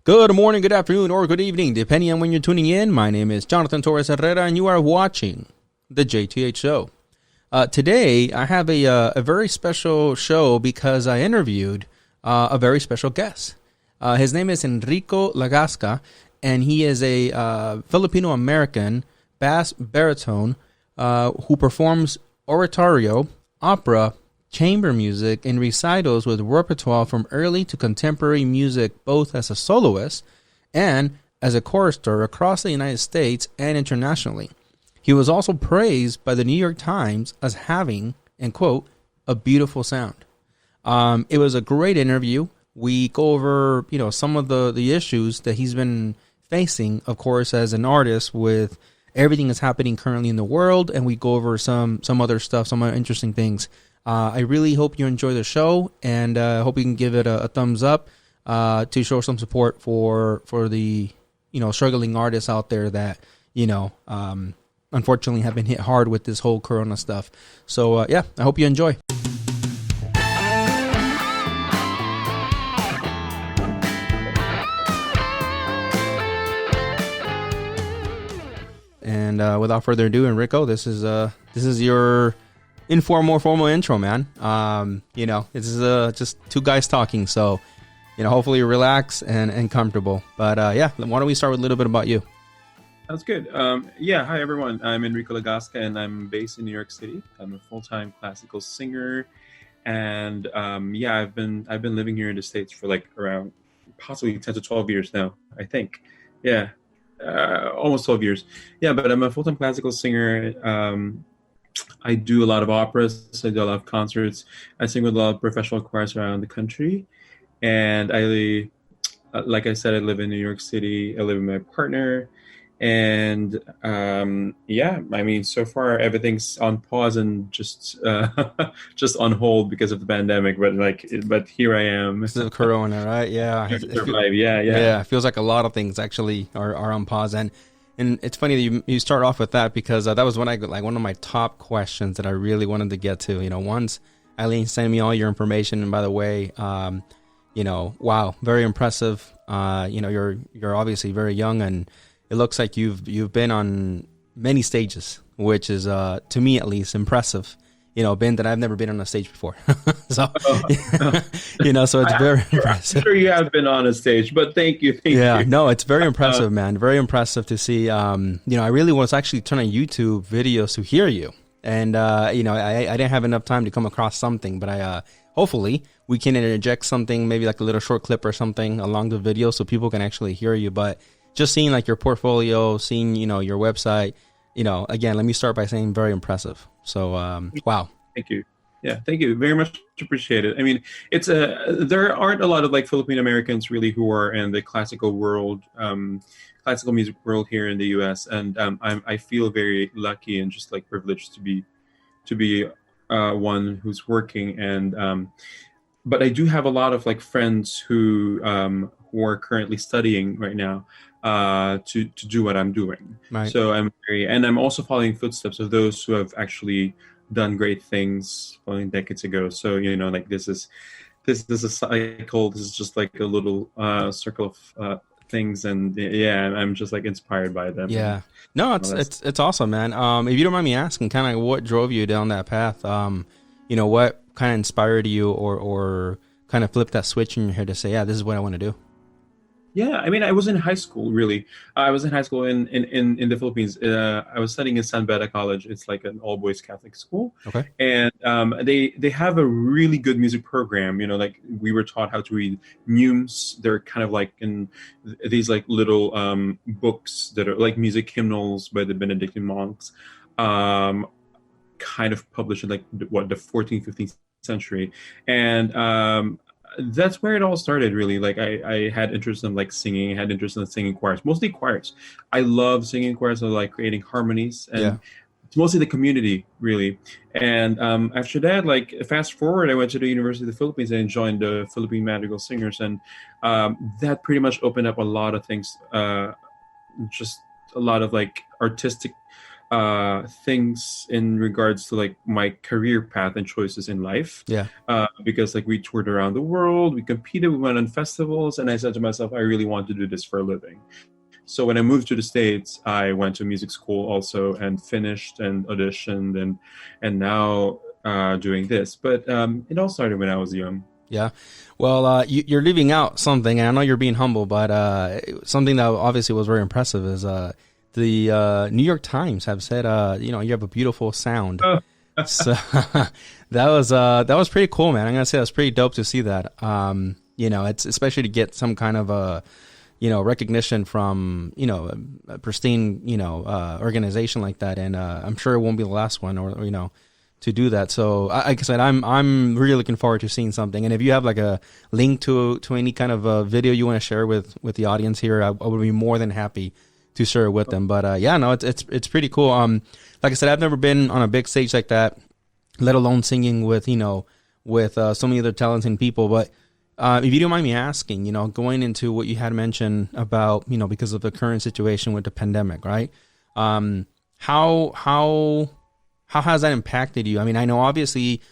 Good morning, good afternoon, or good evening, depending on when you're tuning in. My name is Jonathan Torres Herrera, and you are watching the JTH Show. Today, I have a very special show because I interviewed a very special guest. His name is Enrico Lagasca, and he is a Filipino-American bass baritone who performs oratorio, opera, chamber music, and recitals with repertoire from early to contemporary music, both as a soloist and as a chorister across the United States and internationally. He was also praised by the New York Times as having, and quote, a beautiful sound. It was a great interview. We go over, some of the issues that he's been facing, of course, as an artist with everything that's happening currently in the world, and we go over some other stuff, some other interesting things. I really hope you enjoy the show, and I hope you can give it a thumbs up to show some support for the struggling artists out there that unfortunately have been hit hard with this whole Corona stuff. So I hope you enjoy. And without further ado, Enrico, this is your formal intro, man. This is just two guys talking, so hopefully you're relaxed and comfortable. But why don't we start with a little bit about you? That's good. Hi everyone. I'm Enrico Lagasca, and I'm based in New York City. I'm a full-time classical singer, and I've been living here in the States for like around possibly 10 to 12 years now, I think. Almost 12 years. But I'm a full-time classical singer. I do a lot of operas. I do a lot of concerts. I sing with a lot of professional choirs around the country. And like I said, I live in New York City. I live with my partner. And so far everything's on pause and just on hold because of the pandemic. But here I am. This is Corona, right? Yeah. Survive. It feels like a lot of things actually are on pause. And it's funny that you start off with that because that was one of my top questions that I really wanted to get to. Once Eileen sent me all your information, and by the way, wow, very impressive. You're obviously very young, and it looks like you've been on many stages, which is to me at least impressive. Been that I've never been on a stage before. So it's very impressive. I'm sure you have been on a stage, but thank you. No, it's very impressive, man. Very impressive to see. I really was actually turning YouTube videos to hear you. And, I didn't have enough time to come across something, but hopefully we can interject something, maybe like a little short clip or something along the video so people can actually hear you. But just seeing like your portfolio, seeing, your website, again, let me start by saying very impressive. So, wow. Thank you. Yeah, thank you. Very much appreciate it. I mean, there aren't a lot of like Filipino Americans really who are in the classical world, classical music world here in the U.S. And I feel very lucky and just like privileged to be one who's working. And but I do have a lot of like friends who are currently studying right now to do what I'm doing. Right. So I'm also following footsteps of those who have actually done great things following decades ago. So this is a cycle. This is just like a little circle of things, and I'm just like inspired by them. Yeah, no, it's awesome, man. If you don't mind me asking, kind of what drove you down that path? What kind of inspired you, or kind of flipped that switch in your head to say, this is what I want to do? Yeah, I mean, I was in high school, really. I was in high school in the Philippines. I was studying in San Beda College. It's like an all-boys Catholic school. Okay. And they have a really good music program. Like we were taught how to read neumes. They're kind of like in these like little books that are like music hymnals by the Benedictine monks, kind of published in like the 14th, 15th century. And that's where it all started, really. Like I had interest in like singing. I had interest in singing choirs, mostly choirs. I love singing choirs. I like creating harmonies, and it's mostly the community, really. And after that, like fast forward, I went to the University of the Philippines and joined the Philippine Madrigal Singers, and that pretty much opened up a lot of things. Just a lot of like artistic things in regards to like my career path and choices in life. Yeah. Because like we toured around the world, we competed, we went on festivals, and I said to myself, I really want to do this for a living. So when I moved to the States, I went to music school also and finished and auditioned and now doing this. But it all started when I was young. Yeah. Well, you're leaving out something, and I know you're being humble, but something that obviously was very impressive is the New York Times have said, you have a beautiful sound. Oh. So that was pretty cool, man. I'm gonna say that's pretty dope to see that. It's especially to get some kind of recognition from a pristine organization like that, and I'm sure it won't be the last one, or to do that. So like I said, I'm really looking forward to seeing something. And if you have like a link to any kind of video you want to share with the audience here, I would be more than happy to share it with them. But it's pretty cool. Like I said, I've never been on a big stage like that, let alone singing with so many other talented people. But if you don't mind me asking, going into what you had mentioned about, because of the current situation with the pandemic, right? How has that impacted you? I mean, I know obviously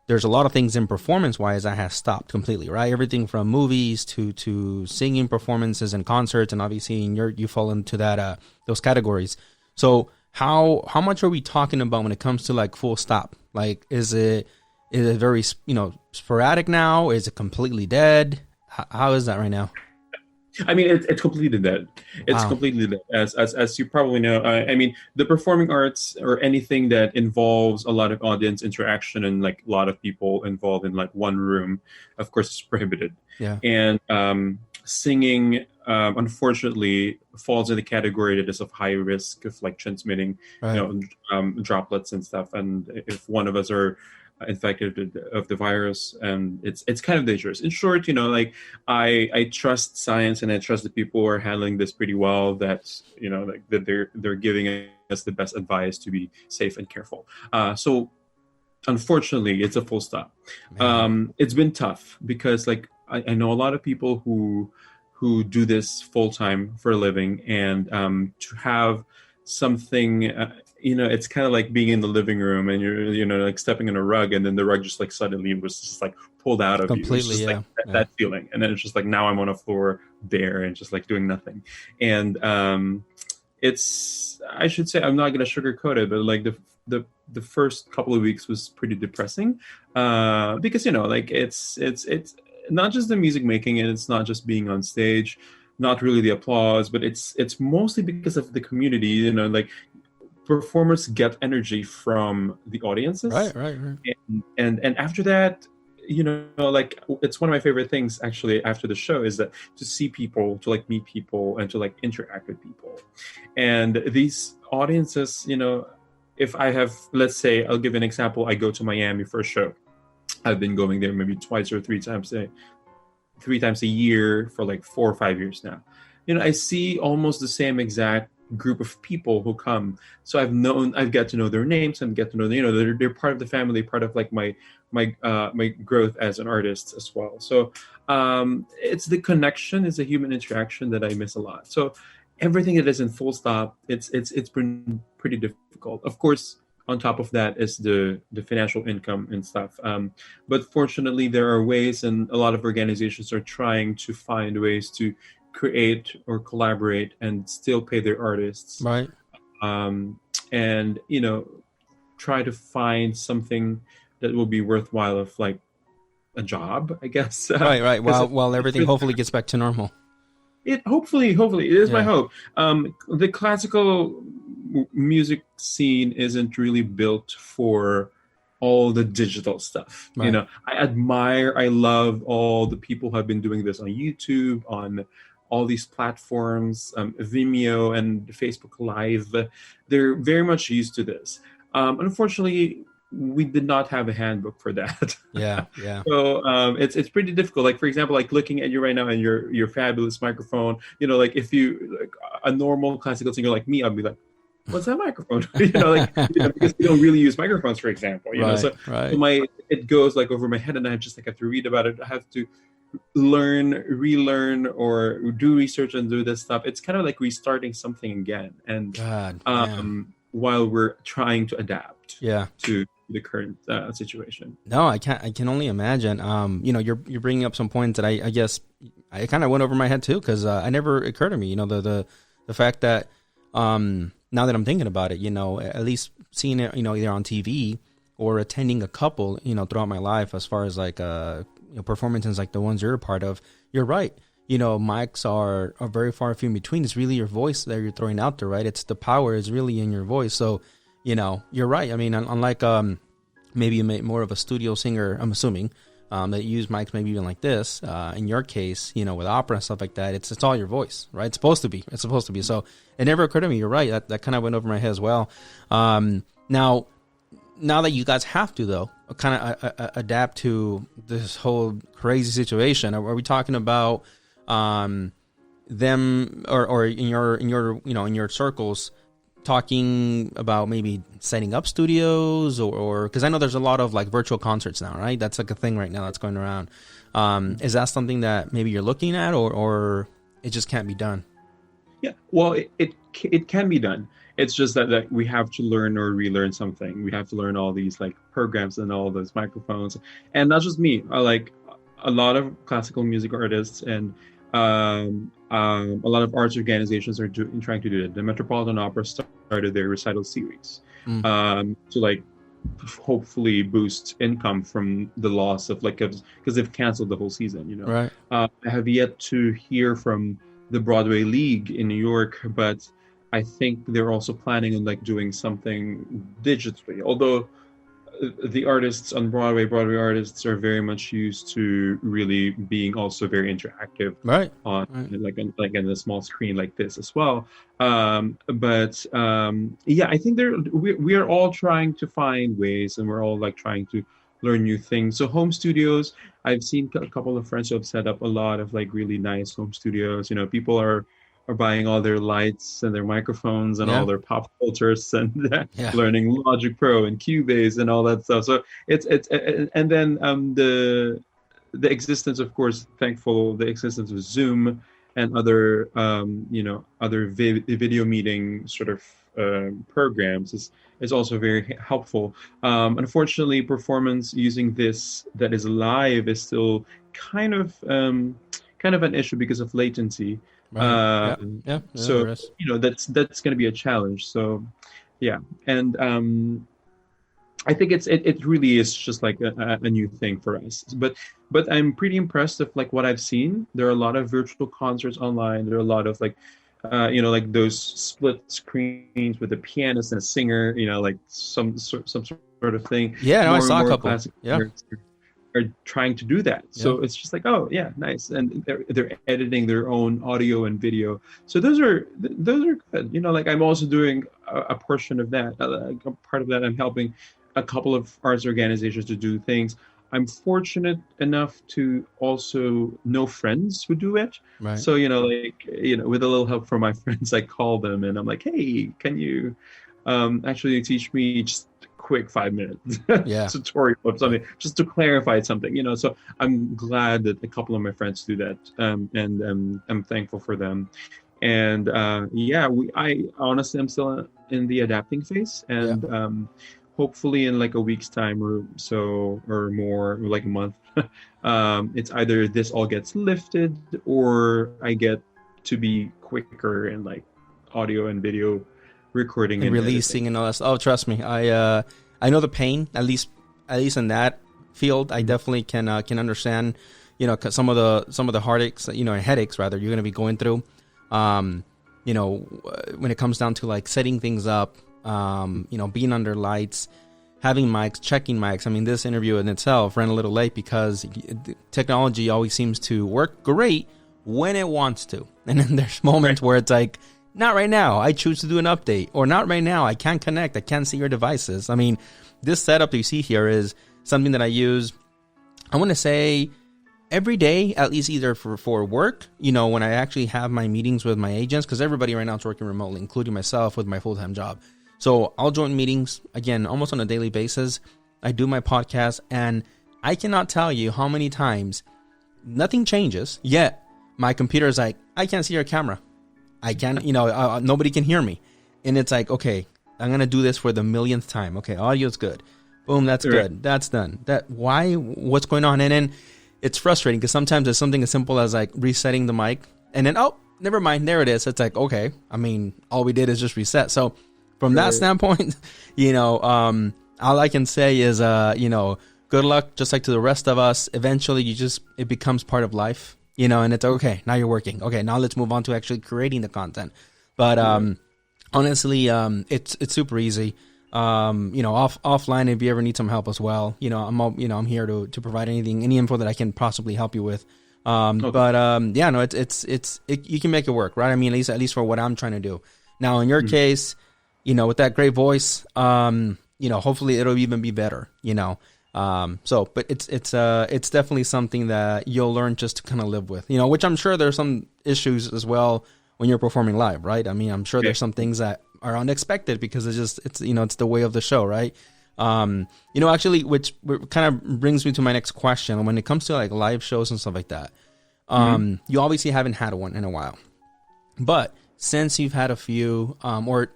there's a lot of things in performance-wise that has stopped completely, right? Everything from movies to singing performances and concerts, and obviously you fall into that those categories. So how much are we talking about when it comes to like full stop? Like, is it very sporadic now? Is it completely dead? How is that right now? I mean, it's completely dead. It's Wow. completely dead. As you probably know, I mean, the performing arts or anything that involves a lot of audience interaction and like a lot of people involved in like one room, of course, is prohibited. Yeah. And singing, unfortunately, falls in the category that is of high risk of like transmitting, Right. droplets and stuff. And if one of us are infected of the virus, and it's kind of dangerous. In short, like I trust science and I trust the people who are handling this pretty well, that like that they're giving us the best advice to be safe and careful. So unfortunately it's a full stop. Man. It's been tough because like I know a lot of people who do this full time for a living, and to have something, it's kind of like being in the living room and you're like stepping in a rug, and then the rug just like suddenly was just like pulled out of you. It's Completely. just Yeah. like that feeling, and then it's just like now I'm on a floor bare and just like doing nothing. And I should say, I'm not gonna sugarcoat it, but like the first couple of weeks was pretty depressing, because like it's not just the music making, and it's not just being on stage, not really the applause, but it's mostly because of the community. Like performers get energy from the audiences, Right. and after that, like it's one of my favorite things actually after the show is that to see people, to like meet people, and to like interact with people. And these audiences, if I have, let's say, I'll give an example, I go to Miami for a show. I've been going there maybe twice or three times a year for like 4 or 5 years now. I see almost the same exact group of people who come. So I've got to know their names and get to know, they're part of the family, part of like my growth as an artist as well. So it's the connection, it's a human interaction that I miss a lot. So everything that is in full stop, it's been pretty difficult. Of course, on top of that is the financial income and stuff. But fortunately, there are ways, and a lot of organizations are trying to find ways to create or collaborate and still pay their artists. Right. And try to find something that will be worthwhile of like a job, I guess. Right. 'Cause While everything hopefully gets back to normal. it hopefully it is my Yeah. hope. The classical music scene isn't really built for all the digital stuff. Right. I love all the people who have been doing this on YouTube, on all these platforms, Vimeo and Facebook Live. They're very much used to this. Unfortunately, we did not have a handbook for that. Yeah. So it's pretty difficult. Like for example, like looking at you right now and your fabulous microphone. Like if you like a normal classical singer like me, I'd be like, "What's that microphone?" Because we don't really use microphones, for example. So it goes like over my head, and I just like have to read about it. I have to relearn, or do research and do this stuff. It's kind of like restarting something again. And God. while we're trying to adapt Yeah. to the current situation. No, I can't. I can only imagine. You're bringing up some points that I guess I kind of went over my head too, because I never occurred to me. The fact that now that I'm thinking about it, at least seeing it, either on TV or attending a couple, throughout my life, as far as like performances like the ones you're a part of, you're right. Mics are very far few in between. It's really your voice that you're throwing out there, right? It's the power is really in your voice. So, you're right. I mean, unlike maybe more of a studio singer, I'm assuming, that use mics maybe even like this. In your case, with opera and stuff like that, it's all your voice, right? It's supposed to be. So it never occurred to me. You're right. That kind of went over my head as well. Now that you guys have to, though, kind of adapt to this whole crazy situation, are we talking about them or in your circles talking about maybe setting up studios or because I know there's a lot of like virtual concerts now, right? That's like a thing right now that's going around. Is that something that maybe you're looking at or it just can't be done? Yeah, well, it can be done. It's just that we have to learn or relearn something. We have to learn all these like programs and all those microphones, and not just me. Like a lot of classical music artists and a lot of arts organizations are trying to do it. The Metropolitan Opera started their recital series to like hopefully boost income from the loss of because they've canceled the whole season. Right. I have yet to hear from the Broadway League in New York, but I think they're also planning on like doing something digitally. Although the artists on Broadway artists are very much used to really being also very interactive, right? On like in a small screen like this as well. Yeah, I think we are all trying to find ways, and we're all like trying to learn new things. So home studios, I've seen a couple of friends who have set up a lot of like really nice home studios. People are buying all their lights and their microphones and all their pop filters and learning Logic Pro and Cubase and all that stuff. So it's and then the existence, of course, the existence of Zoom and other other video meeting sort of programs is also very helpful. Unfortunately, performance using this that is live is still kind of an issue because of latency. Right. So that's going to be a challenge. So yeah, and I think it really is just like a new thing for us. But I'm pretty impressed of like what I've seen. There are a lot of virtual concerts online. There are a lot of like like those split screens with a pianist and a singer. Like some sort of thing. Yeah, no, I saw a couple. Yeah. Are trying to do that. So it's just like, oh yeah, nice. And they're editing their own audio and video. So those are good. Like I'm also doing a portion of that. A part of that, I'm helping a couple of arts organizations to do things. I'm fortunate enough to also know friends who do it. Right. So, with a little help from my friends, I call them and I'm like, hey, can you actually teach me just quick 5 minutes tutorial of something just to clarify something, so I'm glad that a couple of my friends do that, and I'm thankful for them. And I honestly am still in the adapting phase, and hopefully in like a week's time or so or more, or like a month, it's either this all gets lifted or I get to be quicker in like audio and video recording and releasing editing. And all that stuff. Oh, trust me, I know the pain. At least in that field, I definitely can understand. Some of the heartaches, and headaches rather, you're going to be going through. When it comes down to like setting things up, being under lights, having mics, checking mics. I mean, this interview in itself ran a little late because technology always seems to work great when it wants to, and then there's moments where it's like, not right now, I choose to do an update, or not right now, I can't connect, I can't see your devices. I mean, this setup that you see here is something that I use, I want to say, every day, at least either for work, when I actually have my meetings with my agents, because everybody right now is working remotely, including myself with my full-time job. So I'll join meetings, again, almost on a daily basis. I do my podcast, and I cannot tell you how many times nothing changes, yet my computer is like, I can't see your camera. I can't, nobody can hear me. And it's like, okay, I'm gonna do this for the millionth time. Okay, audio's good. Boom, that's good. That's done. What's going on? And then it's frustrating because sometimes it's something as simple as like resetting the mic, and then never mind, there it is. It's like, okay, I mean, all we did is just reset. So from that standpoint, all I can say is, good luck, just like to the rest of us. Eventually, it becomes part of life, and it's okay. Now you're working. Okay, now let's move on to actually creating the content. But honestly, it's super easy. Offline, if you ever need some help as well, I'm here to provide any info that I can possibly help you with. But you can make it work, right? I mean, at least for what I'm trying to do. Now, in your case, with that great voice, hopefully it'll even be better, but it's definitely something that you'll learn just to kind of live with, which I'm sure there's some issues as well when you're performing live, right? I mean, I'm sure there's some things that are unexpected because it's the way of the show, right? Actually, which kind of brings me to my next question. When it comes to like live shows and stuff like that, you obviously haven't had one in a while, but since you've had a few, or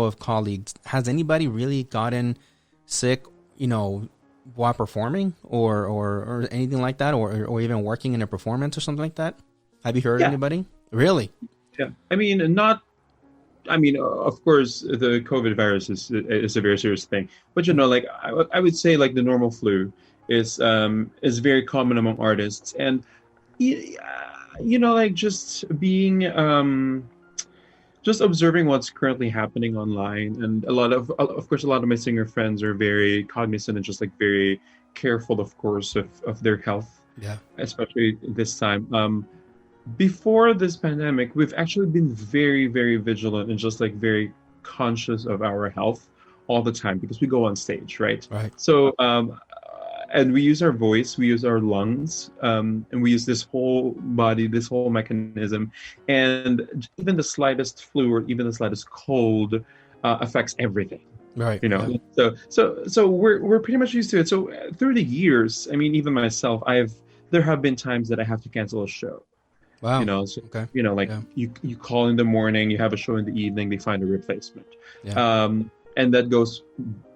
of colleagues, has anybody really gotten sick, while performing or anything like that, or even working in a performance or something like that? Have you heard anybody? Really? Yeah. I mean, of course, the COVID virus is a very serious thing. But I would say like the normal flu is very common among artists, and like just being just observing what's currently happening online, and a lot of my singer friends are very cognizant and just like very careful, of course, of their health. Yeah. Especially this time. Before this pandemic, we've actually been very, very vigilant and just like very conscious of our health all the time because we go on stage, right? Right. So, and we use our voice, we use our lungs, and we use this whole body, this whole mechanism, and even the slightest flu or even the slightest cold affects everything. Right. Yeah. So we're pretty much used to it. So through the years, I mean, even myself, there have been times that I have to cancel a show. Wow. You call in the morning, you have a show in the evening, they find a replacement. Yeah. And that goes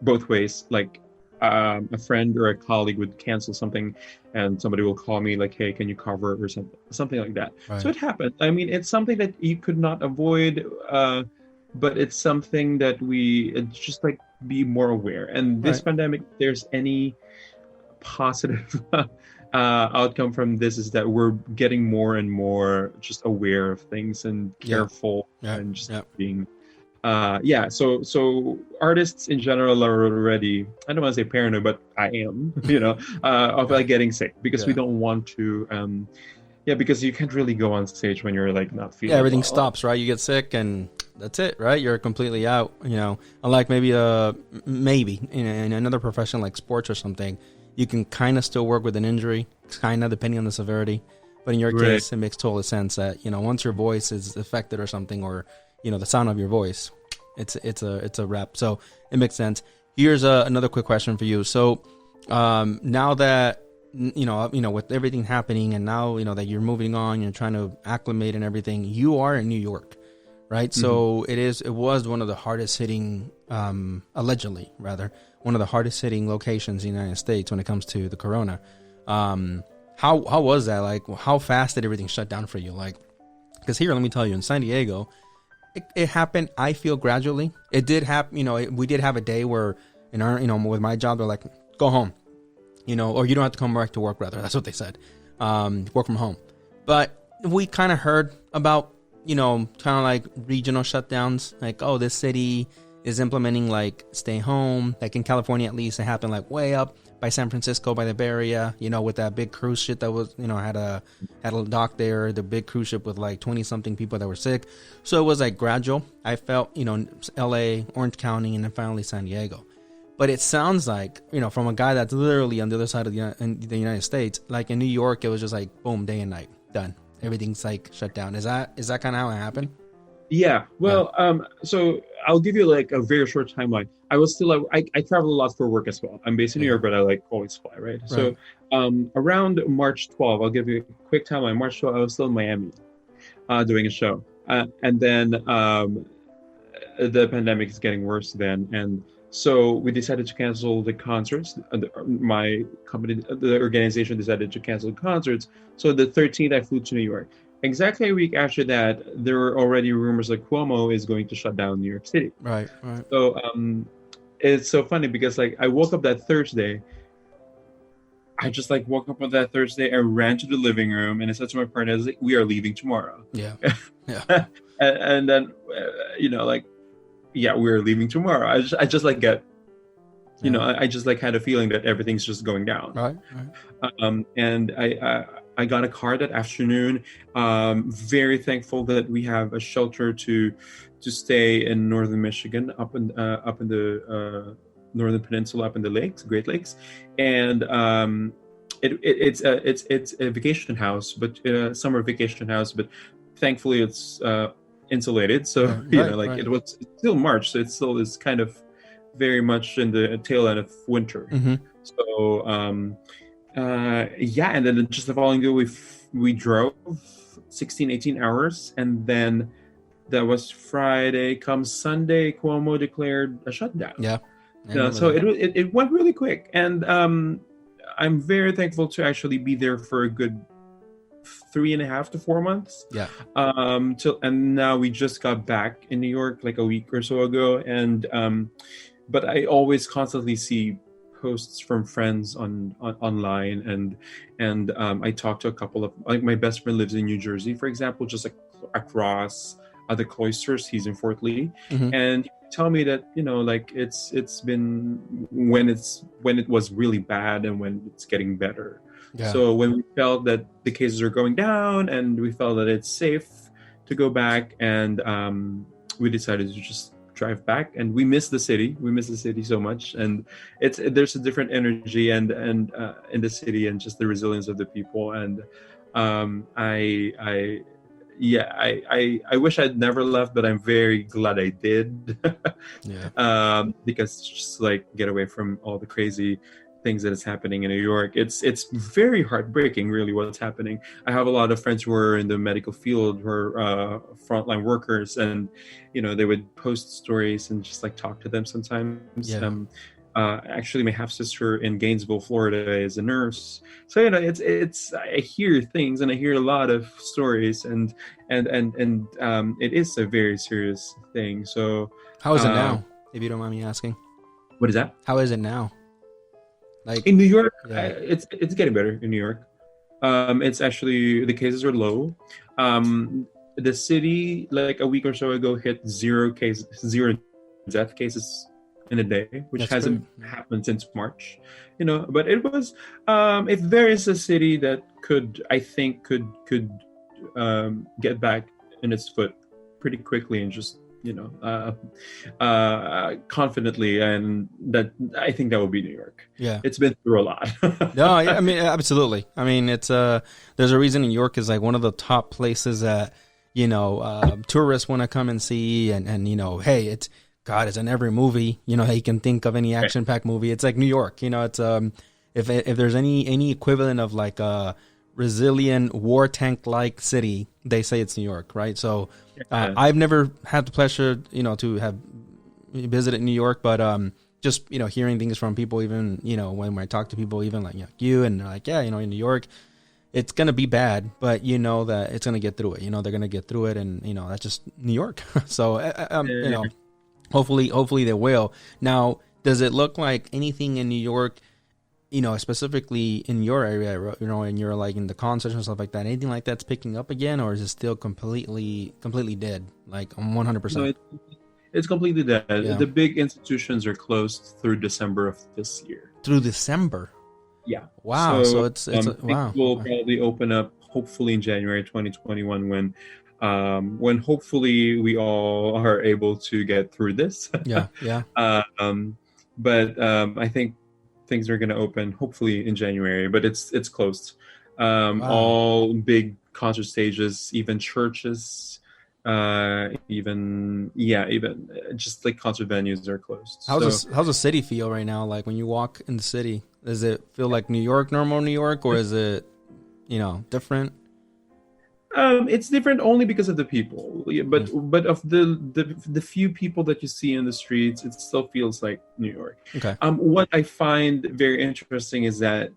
both ways. Like a friend or a colleague would cancel something and somebody will call me like, hey, can you cover it or something like that. Right. So it happened. I mean, it's something that you could not avoid, but it's something that it's just like be more aware. And this pandemic, if there's any positive outcome from this is that we're getting more and more just aware of things and careful and just being so artists in general are already, I don't want to say paranoid, but I am of like getting sick because we don't want to because you can't really go on stage when you're like not feeling everything well. stops, right? You get sick and that's it, right? You're completely out, unlike maybe in another profession like sports or something. You can kind of still work with an injury, kind of depending on the severity. But in your case, it makes total sense that, once your voice is affected or something, or, the sound of your voice, it's a wrap. So it makes sense. Here's another quick question for you. So now that, with everything happening and now, that you're moving on, you're trying to acclimate and everything, you are in New York, right? Mm-hmm. So it was one of the hardest hitting, allegedly rather, one of the hardest hitting locations in the United States when it comes to the corona. How was that? Like, how fast did everything shut down for you? Like, because here, let me tell you, in San Diego, it happened, I feel, gradually. It did happen, we did have a day where, in our, with my job, they're like, go home, or you don't have to come back to work, rather. That's what they said. Work from home. But we kind of heard about, kind of like regional shutdowns, like, oh, this city is implementing like stay home. Like in California, at least, it happened like way up by San Francisco, by the Bay Area, with that big cruise ship that was, had a dock there, the big cruise ship with like 20 something people that were sick. So it was like gradual. I felt, LA, Orange County, and then finally San Diego. But it sounds like, from a guy that's literally on the other side of the United States, like in New York, it was just like boom, day and night, done. Everything's like shut down. Is that kind of how it happened? Yeah. Well, so I'll give you like a very short timeline. I was still, I travel a lot for work as well. I'm based in New York, but I like always fly, right? So around March 12, I'll give you a quick timeline. March 12, I was still in Miami doing a show. And then the pandemic is getting worse then, and so we decided to cancel the concerts. My company, the organization, decided to cancel the concerts. So the 13th, I flew to New York. Exactly a week after that, there were already rumors that Cuomo is going to shut down New York City. Right. Right. So it's so funny because like I woke up that Thursday. I just like woke up on that Thursday and ran to the living room and I said to my partner, I was like, "We are leaving tomorrow." Yeah. Yeah. and then like, yeah, we're leaving tomorrow. I just like get, I just like had a feeling that everything's just going down. Right. And I got a car that afternoon. Very thankful that we have a shelter to stay in northern Michigan, up in the northern peninsula, up in the lakes, Great Lakes, and it's a vacation house, but summer vacation house, but thankfully it's insulated. So Right. it was still March, so it still is kind of very much in the tail end of winter. Mm-hmm. So and then just the following day we drove 16-18 hours, and then that was Friday. Come Sunday, Cuomo declared a shutdown. Yeah. So it went really quick, and I'm very thankful to actually be there for a good 3.5 to 4 months. Yeah. And now we just got back in New York like a week or so ago, and but I always constantly see posts from friends online, and I talked to a couple of, like, my best friend lives in New Jersey, for example, just like across the cloisters. He's in Fort Lee, and he tell me that like it's been when it was really bad and when it's getting better. Yeah. So when we felt that the cases are going down and we felt that it's safe to go back, and we decided to just drive back, and we miss the city so much, and there's a different energy and in the city, and just the resilience of the people, and I wish I'd never left, but I'm very glad I did. Yeah. Because just like get away from all the crazy things that is happening in New York. It's very heartbreaking, really, what's happening. I have a lot of friends who are in the medical field, who are frontline workers, and they would post stories and just like talk to them sometimes. Yeah. Actually, my half sister in Gainesville, Florida, is a nurse. So it's I hear things and I hear a lot of stories, and it is a very serious thing. So how is it now, if you don't mind me asking? What is that? How is it now? Like in New York, it's getting better in New York. It's actually, the cases are low. The city, like a week or so ago, hit zero death cases in a day, which hasn't happened since March. But it was if there is a city that could get back in its foot pretty quickly and just confidently, and that I think that would be New York. Yeah, it's been through a lot. No, I mean, absolutely. I mean, it's there's a reason New York is like one of the top places that tourists want to come and see, and hey, it's in every movie. You can think of any action-packed movie. It's like New York. It's if there's any equivalent of like a resilient war tank like city, they say it's New York, right? So I've never had the pleasure to have visited New York, but just hearing things from people, even when I talk to people, even like you, and they're like, in New York it's gonna be bad, but that it's gonna get through it. They're gonna get through it, and that's just New York. So hopefully they will. Now, does it look like anything in New York, specifically in your area, and you're like in the concerts and stuff like that, anything like that's picking up again, or is it still completely dead, like 100%? No, it's completely dead. Yeah. The big institutions are closed through December of this year. Through December? Yeah. Wow. So it's wow. Will probably open up hopefully in January 2021 when hopefully we all are able to get through this. Yeah. But I think things are going to open hopefully in January, but it's closed. Wow. All big concert stages, even churches, even just like concert venues are closed. How's the city feel right now? Like when you walk in the city, does it feel like New York, normal New York, or is it, different? It's different only because of the people. Yeah, Mm. but of the few people that you see in the streets, it still feels like New York. Okay. What I find very interesting is that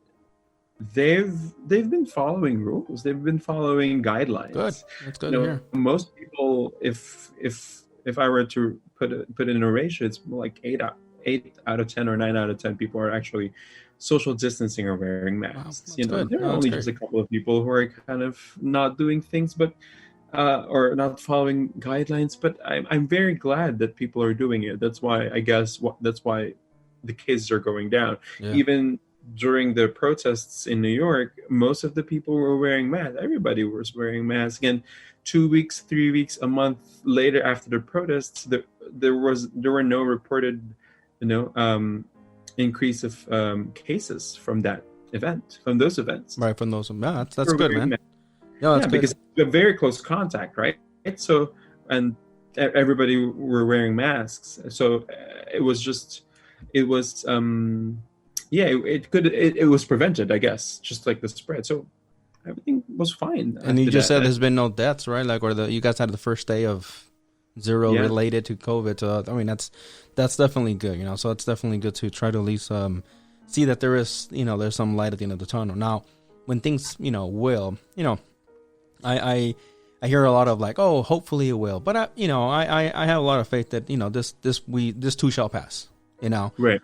they've been following rules. They've been following Good. guidelines. That's good to hear. Most people, if I were to put it in a ratio, it's more like 8 out of 10 or 9 out of 10 people are actually social distancing or wearing Wow, masks. that's good. There are No, that's only great. just a couple of people who are kind of not doing things, but or not following guidelines. But I'm very glad that people are doing it. That's why I guess that's why the cases are going down. Yeah. Even during the protests in New York, most of the people were wearing masks. Everybody was wearing masks. And 2 weeks, 3 weeks, a month later after the protests, there were no reported, you know, increase of cases from those events. Right from those. Yeah, that's People were good, wearing man. masks. Yeah, that's Yeah, good. because we have very close contact, right? So, and everybody were wearing masks. So it was just, it was, yeah, it was prevented, I guess, just like the spread. So everything was fine And you after just said that. there's been no deaths, right? Like, or you guys had the first day of zero Yeah, related to COVID. So I mean, that's definitely good, you know. So it's definitely good to try to at least see that there is, you know, there's some light at the end of the tunnel. Now, when things, you know, I hear a lot of like, oh, hopefully it will, but I have a lot of faith that, you know, this too shall pass, you know. right.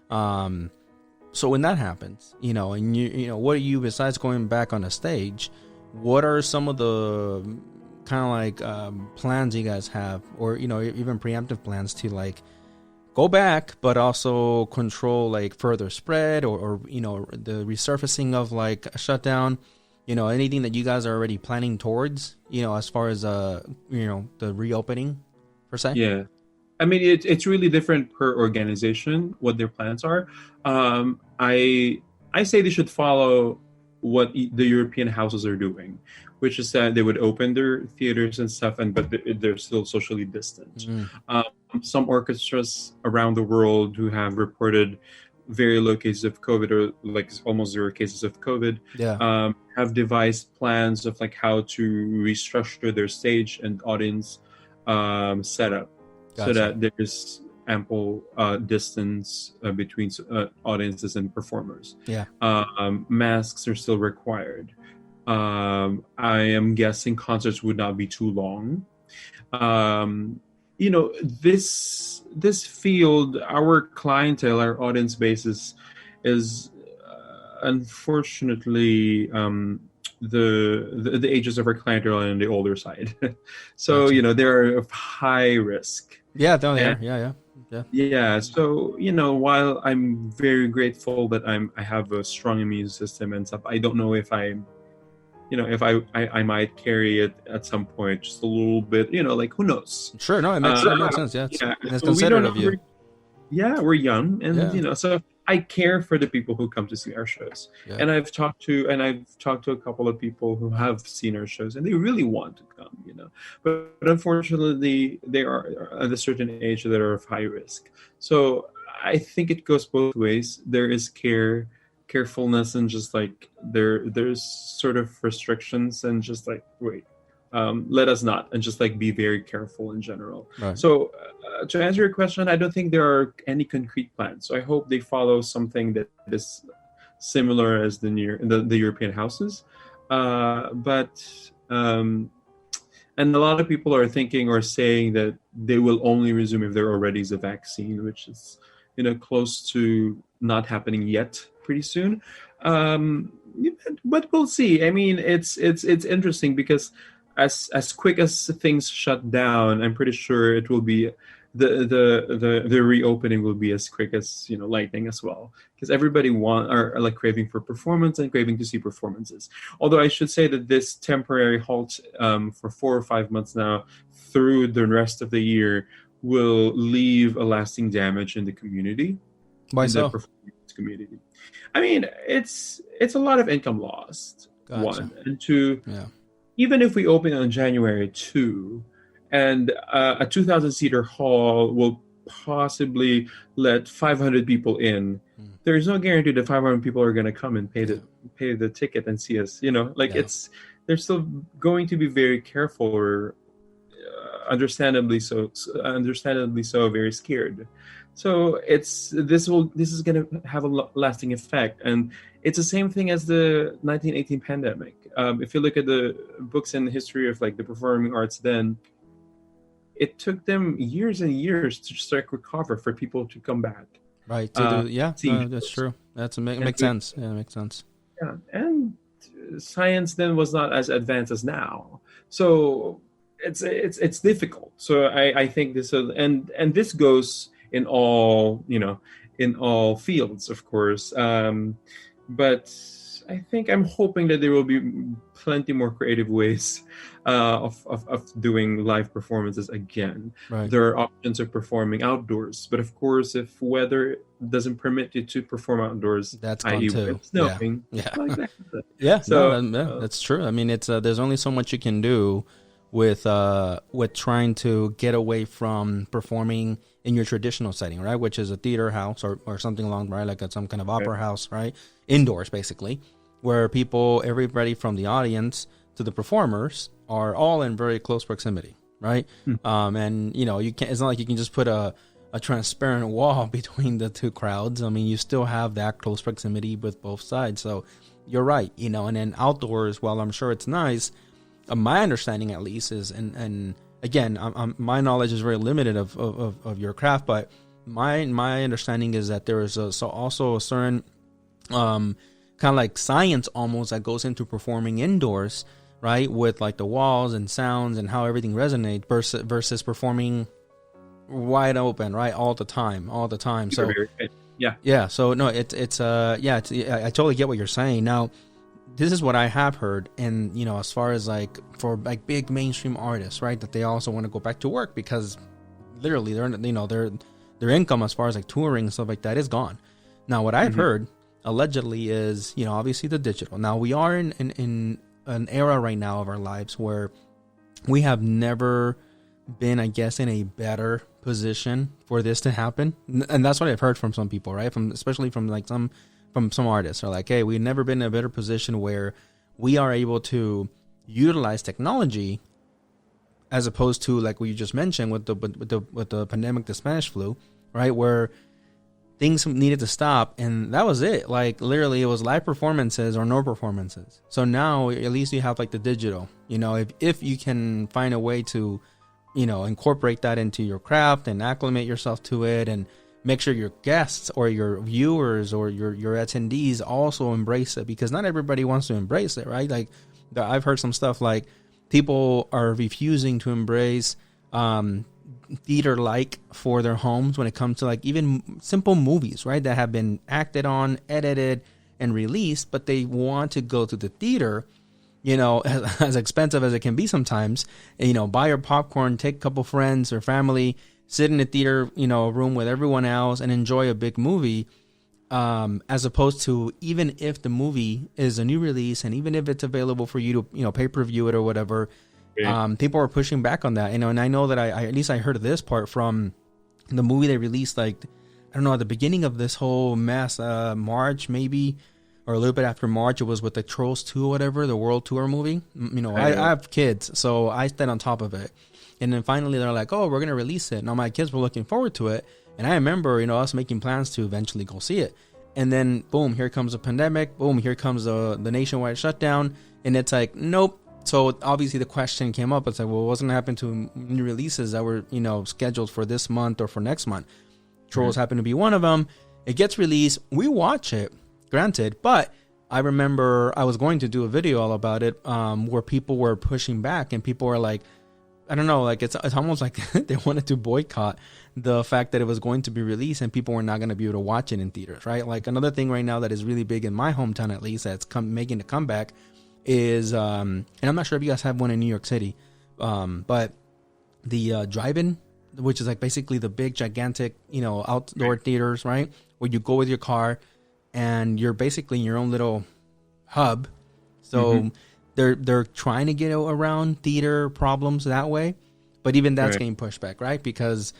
So when that happens, you know, and you know, what are you, besides going back on a stage, what are some of the kind of like plans you guys have, or, you know, even preemptive plans to like go back, but also control like further spread, or you know, the resurfacing of like a shutdown, you know, anything that you guys are already planning towards, you know, as far as you know, the reopening per se? Yeah. I mean, it's really different per organization what their plans are. I say they should follow what the European houses are doing, which is that they would open their theaters and stuff, but they're still socially distant. Mm, Um, some orchestras around the world who have reported very low cases of COVID, or like almost zero cases of COVID, yeah, have devised plans of like how to restructure their stage and audience setup so gotcha. that there's ample distance between audiences and performers. Yeah, Masks are still required. I am guessing concerts would not be too long. You know, this field, our clientele, our audience base is unfortunately the ages of our clientele are on the older side. So gotcha. you know, they're of high risk. Yeah, no, And yeah. yeah, so you know, while I'm very grateful that I have a strong immune system and stuff, I don't know if I might carry it at some point, just a little bit, you know, like who knows. Sure, no, it makes sense. Yeah, Yeah, it's so we don't considerate know. of you. Yeah, we're young, and Yeah, so I care for the people who come to see our shows. yeah, And I've talked to a couple of people who have seen our shows, and they really want to come, you know. But unfortunately, they are at a certain age that are of high risk. So I think it goes both ways. There is carefulness, and just like there's sort of restrictions, and just like wait, let us not, and just like be very careful in general. right. So to answer your question, I don't think there are any concrete plans. So I hope they follow something that is similar as the European houses. But and a lot of people are thinking or saying that they will only resume if there already is a vaccine, which is, you know, close to not happening yet. Pretty soon, but we'll see. I mean, it's interesting because as quick as things shut down, I'm pretty sure it will be the reopening will be as quick as, you know, lightning as well, because everybody are like craving for performance and craving to see performances. Although I should say that this temporary halt for 4 or 5 months now through the rest of the year will leave a lasting damage in the community, Why in the so? performance community. I mean, it's a lot of income lost. Gotcha. One and two, Yeah. even if we open on January 2, and a 2,000 seater hall will possibly let 500 people in, Mm. there's no guarantee that 500 people are going to come and Yeah. pay the ticket and see us. You know, like Yeah. they're still going to be very careful, or understandably so, very scared. So this is going to have a lasting effect, and it's the same thing as the 1918 pandemic. If you look at the books and the history of like the performing arts, then it took them years and years to start recover for people to come back. Right. Yeah, no, that's true. Makes sense. Yeah, it makes sense. Yeah, and science then was not as advanced as now, so it's difficult. So I think this and this goes in all, in all fields, of course. But I think I'm hoping that there will be plenty more creative ways of doing live performances again. Right. There are options of performing outdoors, but of course, if weather doesn't permit you to perform outdoors, that's gone too. Snowing, yeah, like that. Yeah. So that's true. I mean, it's there's only so much you can do with trying to get away from performing in your traditional setting, right? Which is a theater house or something along, right? Like some kind of opera house, right? Indoors, basically, where everybody from the audience to the performers are all in very close proximity, right? And you can't. It's not like you can just put a transparent wall between the two crowds. I mean, you still have that close proximity with both sides. So you're right, and then outdoors, while I'm sure it's nice, my understanding at least is, and again, my knowledge is very limited of your craft, but my understanding is that there is also a certain kind of like science almost that goes into performing indoors, right? With like the walls and sounds and how everything resonates versus performing wide open, right? All the time. So yeah. So no, I totally get what you're saying. Now, this is what I have heard, and as far as like for like big mainstream artists, right, that they also want to go back to work because literally their income as far as like touring and stuff like that is gone. Now, what I've heard allegedly is obviously the digital. Now we are in an era right now of our lives where we have never been, I guess, in a better position for this to happen, and that's what I've heard from some people, right? Especially from some artists are like, hey, we've never been in a better position where we are able to utilize technology as opposed to like what you just mentioned with the pandemic, the Spanish flu, right? Where things needed to stop and that was it. Like literally it was live performances or no performances. So now at least you have like the digital, if you can find a way to, incorporate that into your craft and acclimate yourself to it and make sure your guests or your viewers or your attendees also embrace it, because not everybody wants to embrace it, right? Like I've heard some stuff like people are refusing to embrace theater-like for their homes when it comes to like even simple movies, right? That have been acted on, edited, and released, but they want to go to the theater, as expensive as it can be sometimes, and, buy your popcorn, take a couple friends or family, sit in the theater, room with everyone else and enjoy a big movie, as opposed to even if the movie is a new release and even if it's available for you to, pay-per-view it or whatever, people are pushing back on that, and I know that I at least I heard of this part from the movie they released, like, I don't know, at the beginning of this whole mess, March maybe, or a little bit after March, it was with the Trolls 2 or whatever, the World Tour movie. I have kids, so I stayed on top of it. And then finally they're like, oh, we're going to release it. Now my kids were looking forward to it. And I remember, us making plans to eventually go see it. And then, boom, here comes a pandemic. Boom, here comes the nationwide shutdown. And it's like, nope. So obviously the question came up. It's like, well, what's going to happen to new releases that were, scheduled for this month or for next month? Trolls happened to be one of them. It gets released. We watch it, granted. But I remember I was going to do a video all about it, where people were pushing back and people were like, I don't know, like it's almost like they wanted to boycott the fact that it was going to be released and people were not going to be able to watch it in theaters, right? Like another thing right now that is really big in my hometown, at least, that's making a comeback is, and I'm not sure if you guys have one in New York City, but the drive-in, which is like basically the big, gigantic, outdoor theaters, right? Where you go with your car and you're basically in your own little hub. So they're trying to get around theater problems that way, but even that's getting pushed back, right? Because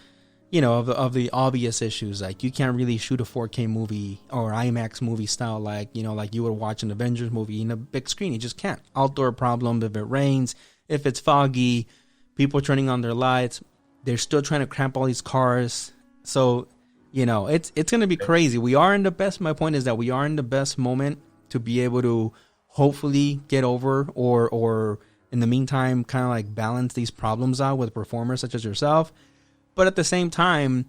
of the obvious issues. Like, you can't really shoot a 4K movie or IMAX movie style like you would watch an Avengers movie in a big screen. You just can't. Outdoor problems, if it rains, if it's foggy, people turning on their lights, they're still trying to cramp all these cars. So, it's going to be crazy. We are in the best, my point is that we are in the best moment to be able to hopefully get over or in the meantime kind of like balance these problems out with performers such as yourself. But at the same time,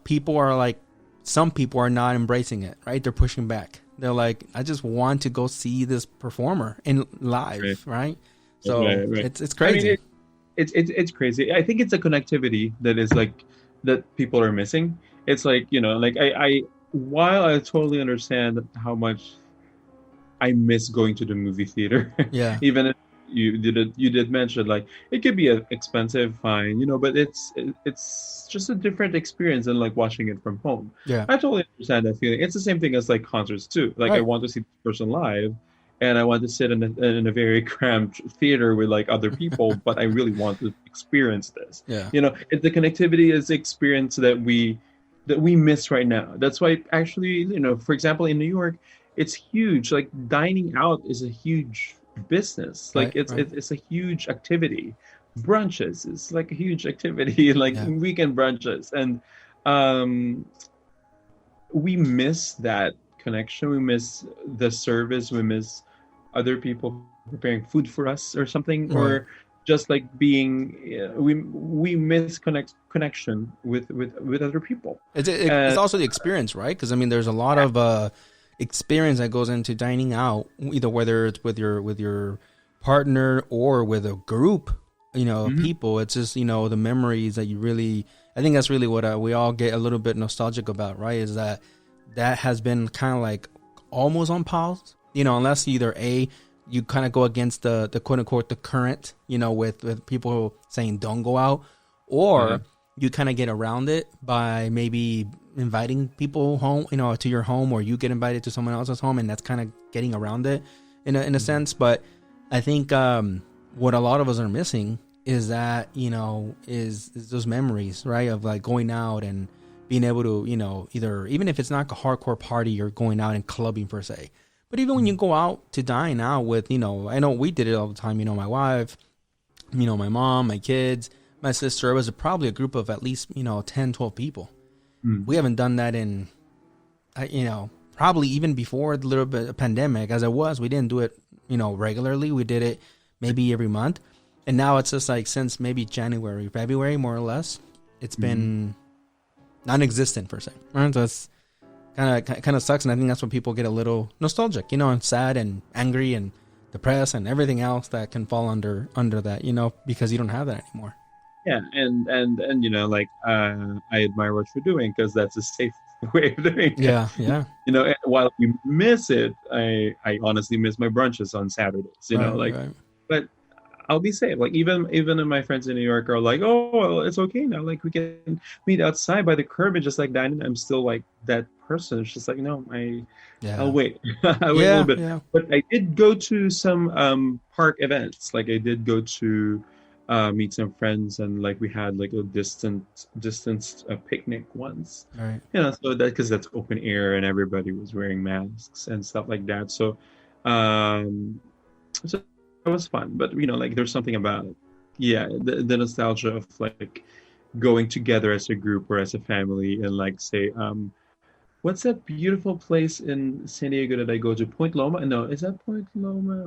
people are like, some people are not embracing it, right? They're pushing back. They're like, I just want to go see this performer in live, right? So right. It's crazy. I mean, it's crazy. I think it's a connectivity that is like that people are missing. It's like, I while I totally understand how much I miss going to the movie theater, Yeah. even if you did mention like it could be expensive, fine, but it's just a different experience than like watching it from home. Yeah. I totally understand that feeling. It's the same thing as like concerts too. Like, Right. I want to see this person live, and I want to sit in a very cramped theater with like other people, but I really want to experience this. Yeah. The connectivity is the experience that we miss right now. That's why actually, for example, in New York, it's huge. Like, dining out is a huge business. Like, Right, it's a huge activity. Brunches is like a huge activity, like weekend brunches, and we miss that connection. We miss the service. We miss other people preparing food for us or something, Right. or just like being. We miss connection with other people. It's also the experience, right? Because I mean, there's a lot of experience that goes into dining out, either whether it's with your partner or with a group, of people. It's just the memories that you really. I think that's really what we all get a little bit nostalgic about, right? Is that has been kind of like almost on pause, unless either you kind of go against the quote unquote the current, with people saying don't go out, or you kind of get around it by maybe inviting people home, to your home, or you get invited to someone else's home, and that's kind of getting around it in a sense. But I think what a lot of us are missing is that, is those memories, right? Of like going out and being able to, either, even if it's not a hardcore party, you're going out and clubbing per se. But even when you go out to dine out with, I know we did it all the time, my wife, my mom, my kids, my sister, it was probably a group of at least, 10, 12 people. We haven't done that in, probably even before the little bit of pandemic as it was. We didn't do it, regularly. We did it maybe every month. And now it's just like since maybe January, February, more or less, it's been non-existent per se. Right? So it's kind of sucks. And I think that's when people get a little nostalgic, and sad and angry and depressed and everything else that can fall under that, because you don't have that anymore. Yeah, and I admire what you're doing, because that's a safe way of doing it. Yeah. And while we miss it, I honestly miss my brunches on Saturdays. Right. But I'll be safe. Like, even my friends in New York are like, oh, well, it's okay now. Like, we can meet outside by the curb and just like dine. I'm still like that person. It's just like, no, I'll wait. I'll wait a little bit. Yeah. But I did go to some park events. Like, I did go to meet some friends, and like we had like a distance picnic once. Right. So that, because that's open air and everybody was wearing masks and stuff like that. So it was fun. But like, there's something about it. Yeah, the nostalgia of like going together as a group or as a family, and like, say, what's that beautiful place in San Diego that I go to? Point Loma? No, is that Point Loma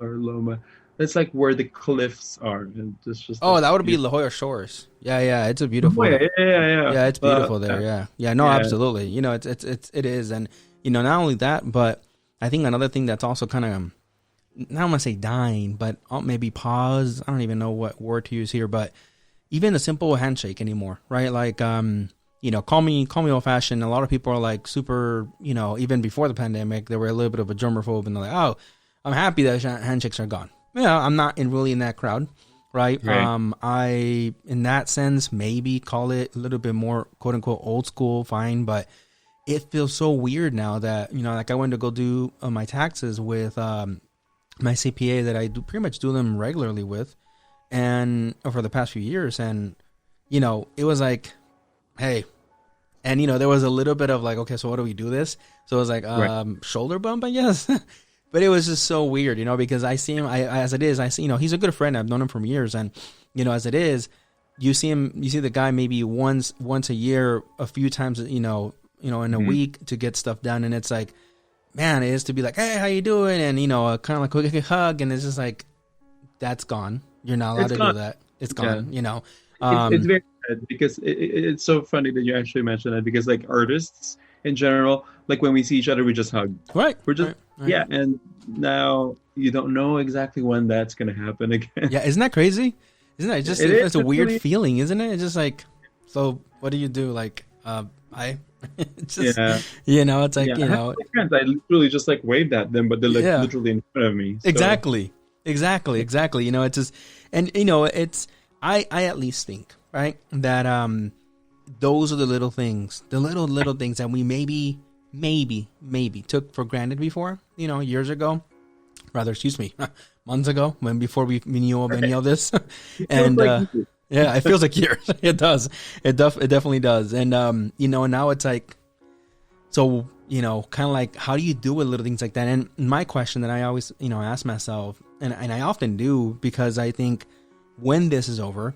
or Loma? It's like where the cliffs are, and it's just. Oh, that would be La Jolla Shores. Yeah, it's a beautiful. Oh, yeah. Yeah, it's beautiful there. Yeah. No, absolutely. It is, and not only that, but I think another thing that's also kind of, I don't want to say dying, but maybe pause. I don't even know what word to use here, but even a simple handshake anymore, right? Like, call me old fashioned. A lot of people are like super, even before the pandemic, they were a little bit of a germaphobe, and they're like, oh, I'm happy that handshakes are gone. I'm not really in that crowd, right? I, in that sense, maybe call it a little bit more quote unquote old school, fine, but it feels so weird now that, like I went to go do my taxes with, my CPA that I pretty much do them regularly with, and for the past few years, and it was like, hey, and there was a little bit of like, okay, so what do we do this? So it was like, Right. shoulder bump, I guess. But it was just so weird, because I see him, as it is, I see, he's a good friend. I've known him for years. And, as it is, you see the guy maybe once a year, a few times, in a Mhm. week to get stuff done. And it's like, man, it is to be like, hey, how you doing? And, kind of like a quick hug. And it's just like, that's gone. You're not allowed It's to do gone. that. It's Yeah. gone. It's very sad because it's so funny that you actually mentioned that because like artists in general, like when we see each other, we just hug. Right, We're just right, right. yeah, and now you don't know exactly when that's gonna happen again. Yeah, isn't that crazy? Isn't that just It is. it's a It's weird really feeling, isn't it? It's just like, so what do you do? Like, I it's just yeah. it's like, Yeah. I have my friends. I literally just like waved at them, but they're like yeah, literally in front of me. So exactly. Exactly. It's just, and it's, I at least think, right, that those are the little things, the little things that we maybe took for granted before, years ago, rather, excuse me, months ago, when before we knew of any right. of this. It feels And like you. yeah, it feels like years. It does. It definitely does. And now it's like, so, kind of like, how do you do with little things like that? And my question that I always, ask myself, and I often do, because I think, when this is over,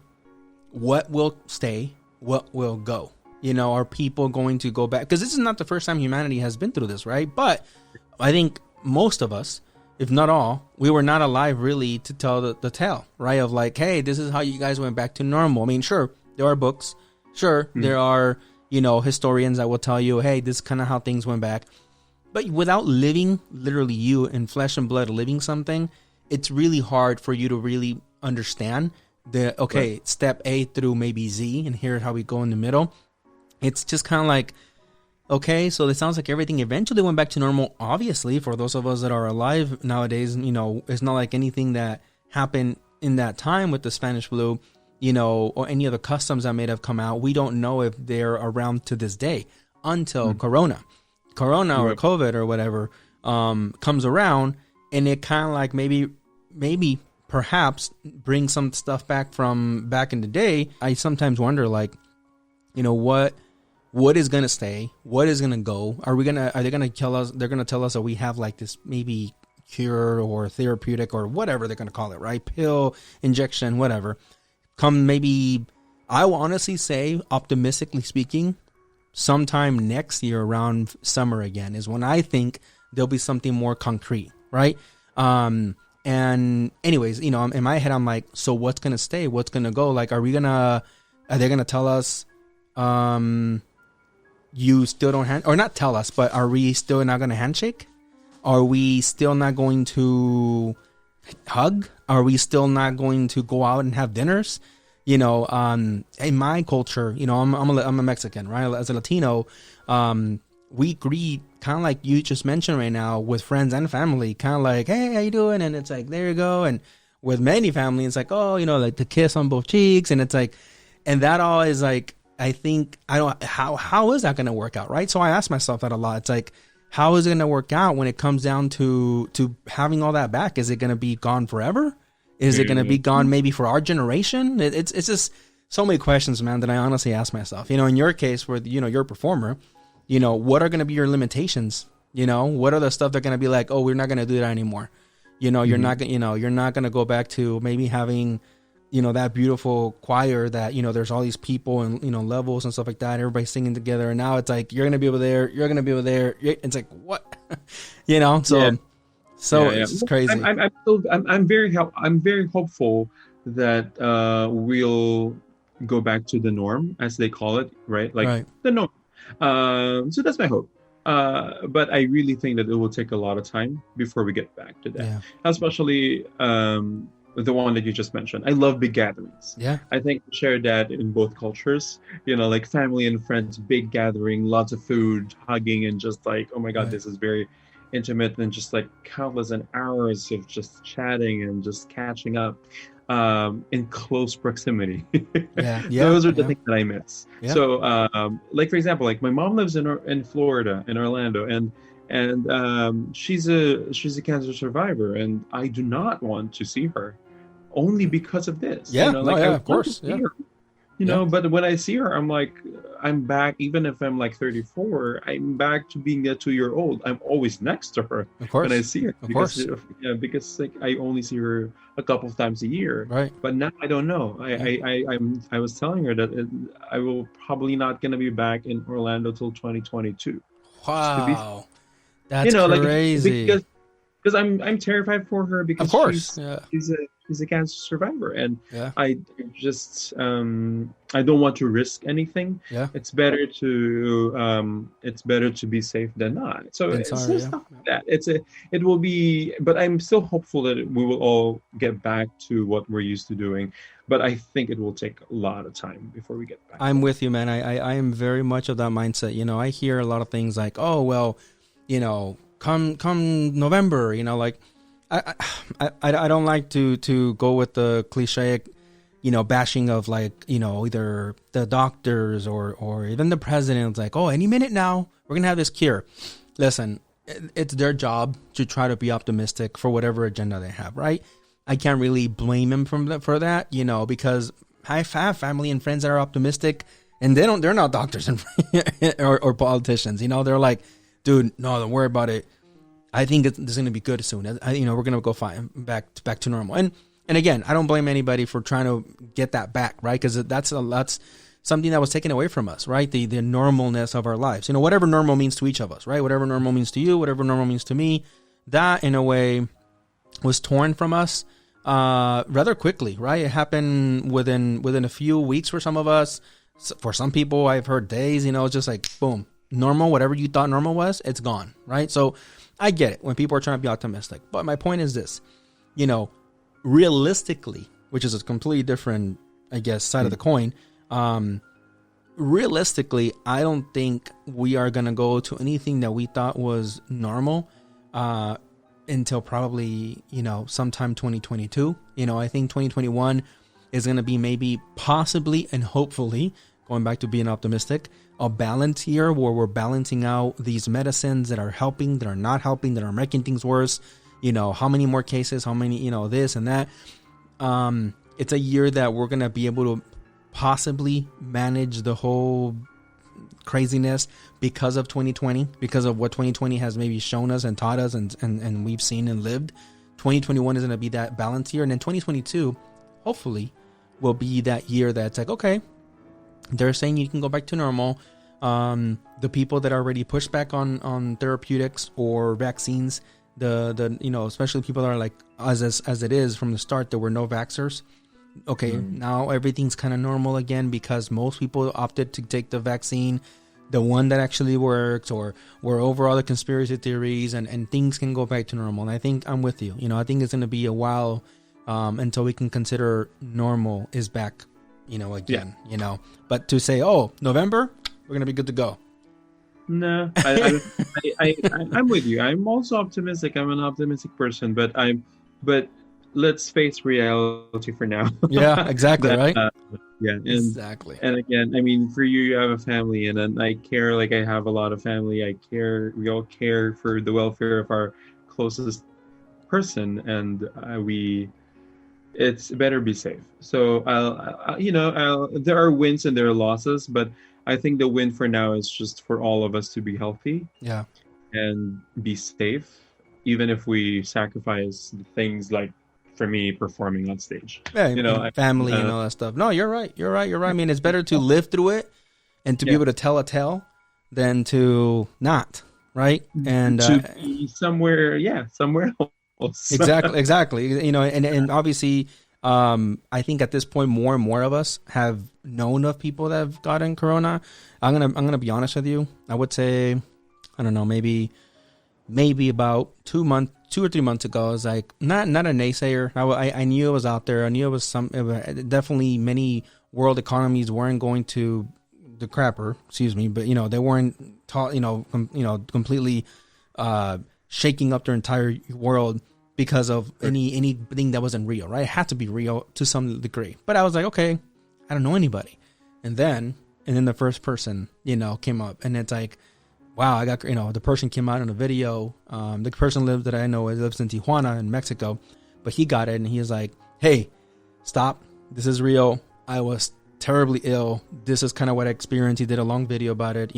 what will stay, what will go? Are people going to go back? Because this is not the first time humanity has been through this, right? But I think most of us, if not all, we were not alive really to tell the tale, right? Of like, hey, this is how you guys went back to normal. I mean, sure, there are books. Sure, Mm. there are, historians that will tell you, hey, this is kind of how things went back. But without living, literally you in flesh and blood living something, it's really hard for you to really understand okay, Right. step A through maybe Z, and here's how we go in the middle. It's just kind of like, okay, so it sounds like everything eventually went back to normal. Obviously, for those of us that are alive nowadays, it's not like anything that happened in that time with the Spanish flu, or any of the customs that may have come out. We don't know if they're around to this day until Mm. Corona or Right. COVID or whatever comes around, and it kind of like maybe perhaps bring some stuff back from back in the day. I sometimes wonder, like, what is gonna stay, what is gonna go. Are they gonna tell us, they're gonna tell us that we have like this maybe cure or therapeutic or whatever they're gonna call it, right? Pill, injection, whatever, come maybe, I will honestly say, optimistically speaking, sometime next year around summer again is when I think there'll be something more concrete, right? And anyways, in my head, I'm like, so what's gonna stay? What's gonna go? Like, are they gonna tell us, you still don't or not tell us, but are we still not gonna handshake? Are we still not going to hug? Are we still not going to go out and have dinners? In my culture, I'm a Mexican, right? As a Latino, we greet kind of like you just mentioned right now with friends and family, kind of like, hey, how you doing? And it's like, there you go. And with many families, it's like, oh, like the kiss on both cheeks, and it's like, and that all is like, I think, I don't, how is that going to work out, right? So I ask myself that a lot. It's like, how is it going to work out when it comes down to having all that back? Is it going to be gone forever? Is it going to be gone maybe for our generation? It's just so many questions, man, that I honestly ask myself. In your case, where you're a performer, what are going to be your limitations? What are the stuff that are going to be like, oh, we're not going to do that anymore. You're not going, you're not going to go back to maybe having, that beautiful choir that, there's all these people and, levels and stuff like that. Everybody's singing together. And now it's like, you're going to be over there. You're going to be over there. It's like, what? So, Yeah. so Yeah. it's just crazy. I'm very hopeful that we'll go back to the norm, as they call it, right? Like Right. the norm. So that's my hope. But I really think that it will take a lot of time before we get back to that. Yeah. Especially the one that you just mentioned. I love big gatherings. Yeah. I think we share that in both cultures. Like family and friends, big gathering, lots of food, hugging, and just like, oh my God, Right. this is very intimate, and just like countless and hours of just chatting and just catching up in close proximity. Yeah. Yeah. Those are the Yeah. things that I miss. Yeah. So, like for example, like my mom lives in Florida, in Orlando, and she's a cancer survivor, and I do not want to see her only because of this. Yeah. No, Like I yeah, want of course. to see Yeah. her, you know, but when I see her, I'm like, I'm back. Even if I'm like 34, I'm back to being a 2 year old. I'm always next to her Of course. when I see her, Of because course. yeah, because like I only see her a couple of times a year. Right. But now I don't know. Yeah. I was telling her that I will probably not gonna be back in Orlando till 2022. Just to be, Wow. That's like, crazy. because I'm terrified for her, Of because course. Yeah. she's a cancer survivor, and Yeah. I just I don't want to risk anything. Yeah. It's better to be safe than not. So Then it's sorry. just Yeah. stuff like that. It will be, but I'm still hopeful that we will all get back to what we're used to doing. But I think it will take a lot of time before we get back I'm there. with you, man. I am very much of that mindset. You know, I hear a lot of things like, oh, well, you know, come November, you know, like I don't like to go with the cliche, you know, bashing of like, you know, either the doctors or even the president. It's like, oh, any minute now, we're going to have this cure. Listen, it's their job to try to be optimistic for whatever agenda they have, right? I can't really blame him for that, you know, because I have family and friends that are optimistic, and they're not doctors and or politicians, you know. They're like, dude, no, don't worry about it. I think it's going to be good soon. You know, we're going to go fine back to normal. And again, I don't blame anybody for trying to get that back, right? Because that's something that was taken away from us, right? The normalness of our lives, you know, whatever normal means to each of us, right? Whatever normal means to you, whatever normal means to me, that in a way was torn from us rather quickly, right? It happened within a few weeks for some of us. For some people, I've heard days, you know, it's just like, boom, normal, whatever you thought normal was, it's gone, right? So I get it when people are trying to be optimistic. But my point is this, you know, realistically, which is a completely different, I guess, side of the coin, realistically, I don't think we are going to go to anything that we thought was normal until probably, you know, sometime 2022. You know, I think 2021 is going to be maybe possibly and hopefully, going back to being optimistic, a balance year where we're balancing out these medicines that are helping, that are not helping, that are making things worse. You know, how many more cases, how many, you know, this and that. It's a year that we're going to be able to possibly manage the whole craziness because of 2020, because of what 2020 has maybe shown us and taught us and we've seen and lived. 2021 is going to be that balance year. And then 2022, hopefully, will be that year that's like, okay, they're saying you can go back to normal. The people that already pushed back on therapeutics or vaccines, the you know, especially people that are like as it is from the start, there were no vaxxers. Okay, now everything's kind of normal again because most people opted to take the vaccine, the one that actually works, or we're over all the conspiracy theories, and things can go back to normal. And I think I'm with you. You know, I think it's going to be a while until we can consider normal is back, you know, again, you know. But to say, oh, November, we're going to be good to go. No, I'm with you. I'm also optimistic. I'm an optimistic person, but let's face reality for now. Yeah, exactly, right? Yeah, and, exactly. And again, I mean, for you, you have a family, and then I care. Like I have a lot of family. I care. We all care for the welfare of our closest person, and it's better be safe. So there are wins and there are losses, but I think the win for now is just for all of us to be healthy, yeah, and be safe, even if we sacrifice things like, for me, performing on stage. Yeah, you know, family and all that stuff. No, you're right. I mean, it's better to live through it and to be able to tell a tale than to not, right? And to be somewhere else. Exactly. You know, and obviously, I think at this point, more and more of us have known of people that have gotten corona. I'm gonna be honest with you. I would say, I don't know, maybe about 2 or 3 months ago, I was like, not a naysayer. I knew it was out there. I knew it was definitely many world economies weren't going to the crapper, excuse me, but you know, they weren't completely shaking up their entire world because of anything that wasn't real, right? It had to be real to some degree. But I was like, okay, I don't know anybody. And then the first person, you know, came up, and it's like, wow, I got, you know, the person came out in a video. The person that I know lives in Tijuana in Mexico, but he got it, and he was like, hey, stop. This is real. I was terribly ill. This is kind of what I experienced. He did a long video about it.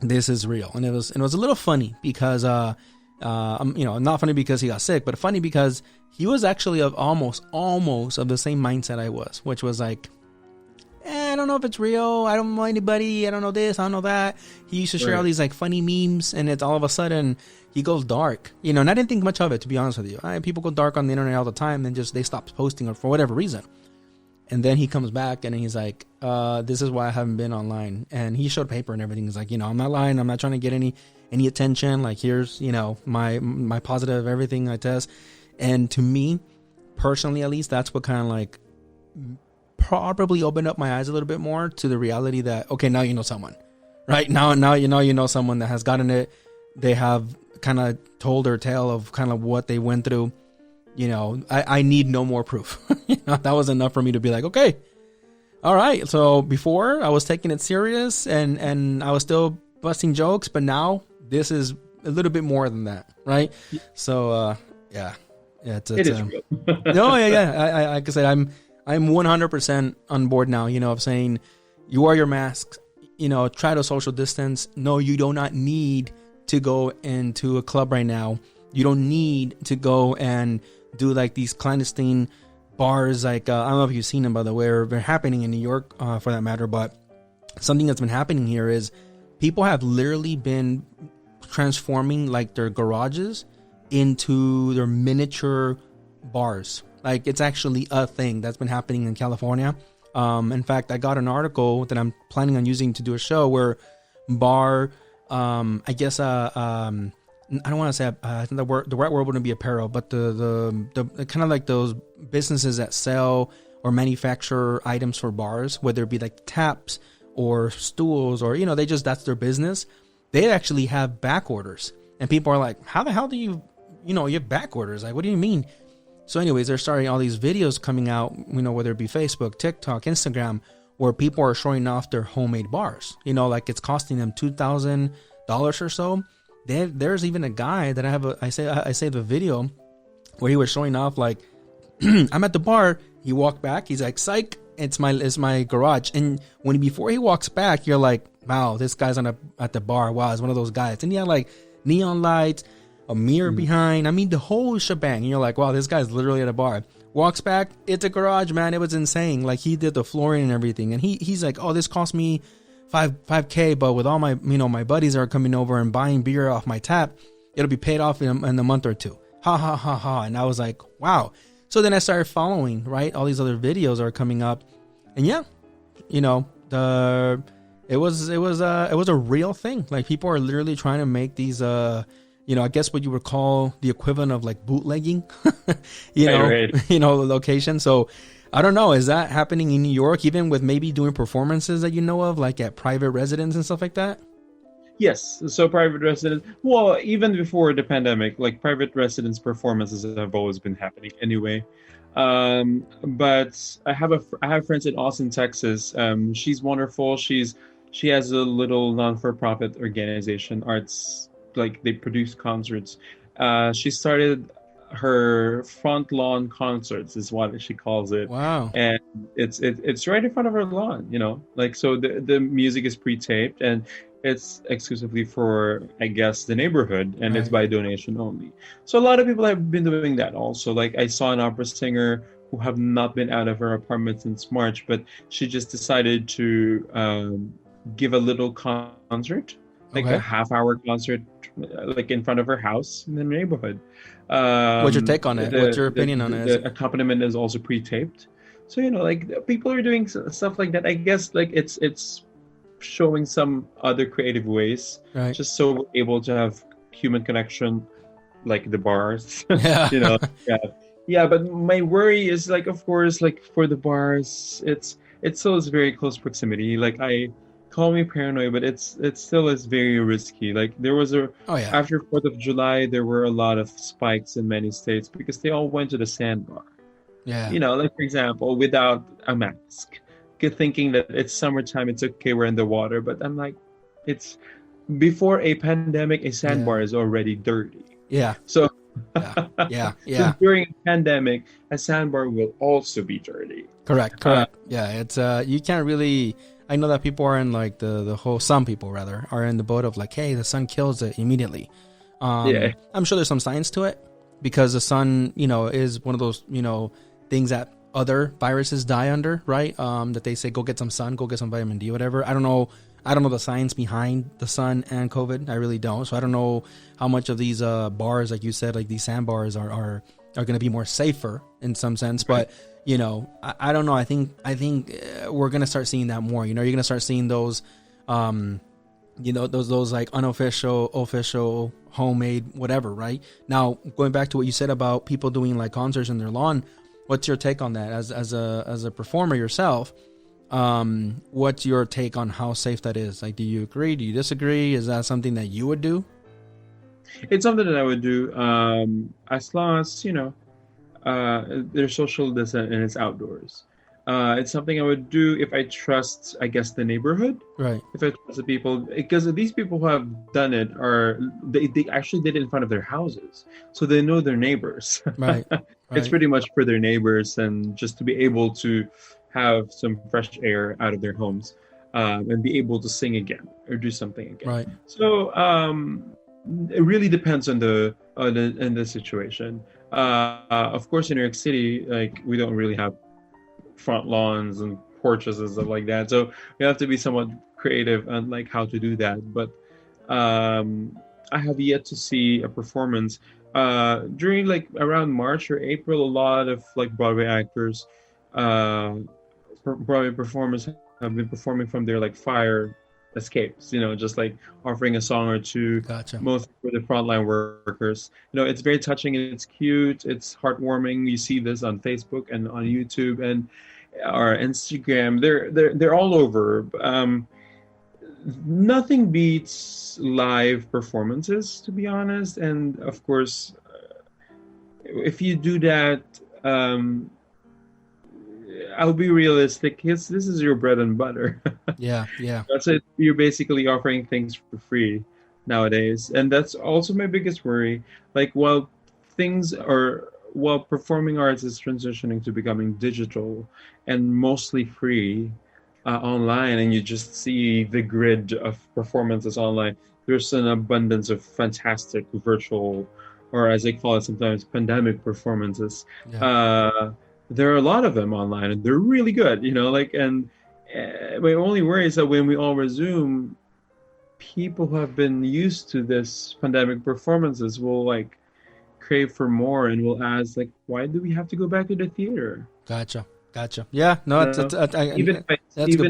This is real, and it was a little funny because not funny because he got sick, but funny because he was actually of almost of the same mindset I was, which was like, I don't know if it's real. I don't know anybody. I don't know this. I don't know that. He used to share all these like funny memes, and it's all of a sudden he goes dark, and I didn't think much of it, to be honest with you. People go dark on the internet all the time, and just they stop posting it for whatever reason. And then he comes back and he's like, this is why I haven't been online. And he showed paper and everything. He's like, I'm not lying. I'm not trying to get any attention. Like, here's, my positive everything I test. And to me, personally, at least, that's what kind of like probably opened up my eyes a little bit more to the reality that, okay, now you know someone, right? Now you know someone that has gotten it. They have kind of told their tale of kind of what they went through. I need no more proof. That was enough for me to be like, okay, all right. So before I was taking it serious and I was still busting jokes, but now this is a little bit more than that, right? So it is real. No, yeah. Like I said, I'm 100% on board now. Of saying you wear your mask. Try to social distance. No, you do not need to go into a club right now. You don't need to go and do like these clandestine bars. Like, I don't know if you've seen them, by the way, or they're happening in New York for that matter. But something that's been happening here is people have literally been transforming like their garages into their miniature bars. Like, it's actually a thing that's been happening in California. In fact, I got an article that I'm planning on using to do a show where bar, I guess, I don't want to say, I think the right word wouldn't be apparel, but the kind of like those businesses that sell or manufacture items for bars, whether it be like taps or stools or, that's their business. They actually have back orders, and people are like, how the hell do you have back orders? Like, what do you mean? So anyways, they're starting all these videos coming out, whether it be Facebook, TikTok, Instagram, where people are showing off their homemade bars, like it's costing them $2,000 or so. There's even a guy that I say the video where he was showing off like, I'm at the bar. He walked back. He's like, psych, it's my garage. And before he walks back, you're like, wow, this guy's at the bar. Wow, it's one of those guys. And he had like neon lights, a mirror behind. I mean, the whole shebang. And you're like, wow, this guy's literally at a bar. Walks back, it's a garage, man. It was insane. Like, he did the flooring and everything. And he's like, oh, this cost me $5K, but with all my my buddies are coming over and buying beer off my tap, it'll be paid off in a month or two. Ha ha ha ha. And I was like, wow. So then I started following, right? All these other videos are coming up, and it was a real thing. Like, people are literally trying to make these I guess what you would call the equivalent of like bootlegging, location. So I don't know. Is that happening in New York, even with maybe doing performances that you know of, like at private residence and stuff like that? Yes. So private residence, well, even before the pandemic, like private residence performances have always been happening anyway. But I have friends in Austin, Texas. She's wonderful. She has a little non-for-profit organization, arts, like they produce concerts. She started her front lawn concerts is what she calls it. Wow. And it's right in front of her lawn, like, so the music is pre-taped and it's exclusively for, I guess, the neighborhood, and It's by donation only. So a lot of people have been doing that also. Like, I saw an opera singer who have not been out of her apartment since March, but she just decided to give a little concert, like a half-hour concert, like in front of her house in the neighborhood. What's your take on it? What's your opinion on it? The accompaniment is also pre-taped, so like people are doing stuff like that. I guess like it's showing some other creative ways, right? Just so we're able to have human connection, like the bars. Yeah. Yeah. But my worry is, like, of course, like for the bars, it's still is very close proximity. Like, call me paranoid, but it still is very risky. Like, there was after 4th of July, there were a lot of spikes in many states because they all went to the sandbar. Yeah. Like, for example, without a mask, thinking that it's summertime, it's okay, we're in the water. But I'm like, it's before a pandemic, a sandbar is already dirty. Yeah. So Yeah, yeah, Since yeah. during a pandemic, a sandbar will also be dirty. Correct, Uh, correct. Yeah, it's you can't really. I know that people are in like the whole. Some people rather are in the boat of like, hey, the sun kills it immediately. yeah, I'm sure there's some science to it because the sun, is one of those things that other viruses die under, right? That they say go get some sun, go get some vitamin D, whatever. I don't know. I don't know the science behind the sun and COVID. I really don't. So I don't know how much of these bars, like you said, like these sandbars are going to be more safer in some sense. right. But I don't know. I think we're going to start seeing that more. You're going to start seeing those, those like unofficial, official, homemade, whatever. Right now, going back to what you said about people doing like concerts in their lawn. What's your take on that as a performer yourself? What's your take on how safe that is? Like, do you agree? Do you disagree? Is that something that you would do? It's something that I would do, as long as there's social distance and it's outdoors. It's something I would do if I trust, I guess, the neighborhood. Right, If I trust the people, because these people who have done it they actually did it in front of their houses, so they know their neighbors. right, It's right, pretty much for their neighbors and just to be able to have some fresh air out of their homes, and be able to sing again or do something again. right. So it really depends on the situation. Of course, in New York City, like we don't really have front lawns and porches and stuff like that. So we have to be somewhat creative on like how to do that. But I have yet to see a performance during like around March or April. A lot of like Broadway actors, uh, Broadway performers have been performing from their like fire escapes. Just like offering a song or two, Gotcha. mostly for the frontline workers. It's very touching. It's cute. It's heartwarming. You see this on Facebook and on YouTube and or Instagram. They're all over. Nothing beats live performances, to be honest. And of course, if you do that, um, I'll be realistic. This is your bread and butter. Yeah, yeah, That's it. You're basically offering things for free nowadays. And that's also my biggest worry. Like while performing arts is transitioning to becoming digital and mostly free online, and you just see the grid of performances online, there's an abundance of fantastic virtual, or as they call it sometimes, pandemic performances. yeah. Uh, there are a lot of them online and they're really good, like, and my only worry is that when we all resume, people who have been used to this pandemic performances will like crave for more and will ask like, why do we have to go back to the theater? Gotcha, gotcha. Yeah, no, You know, that's a good even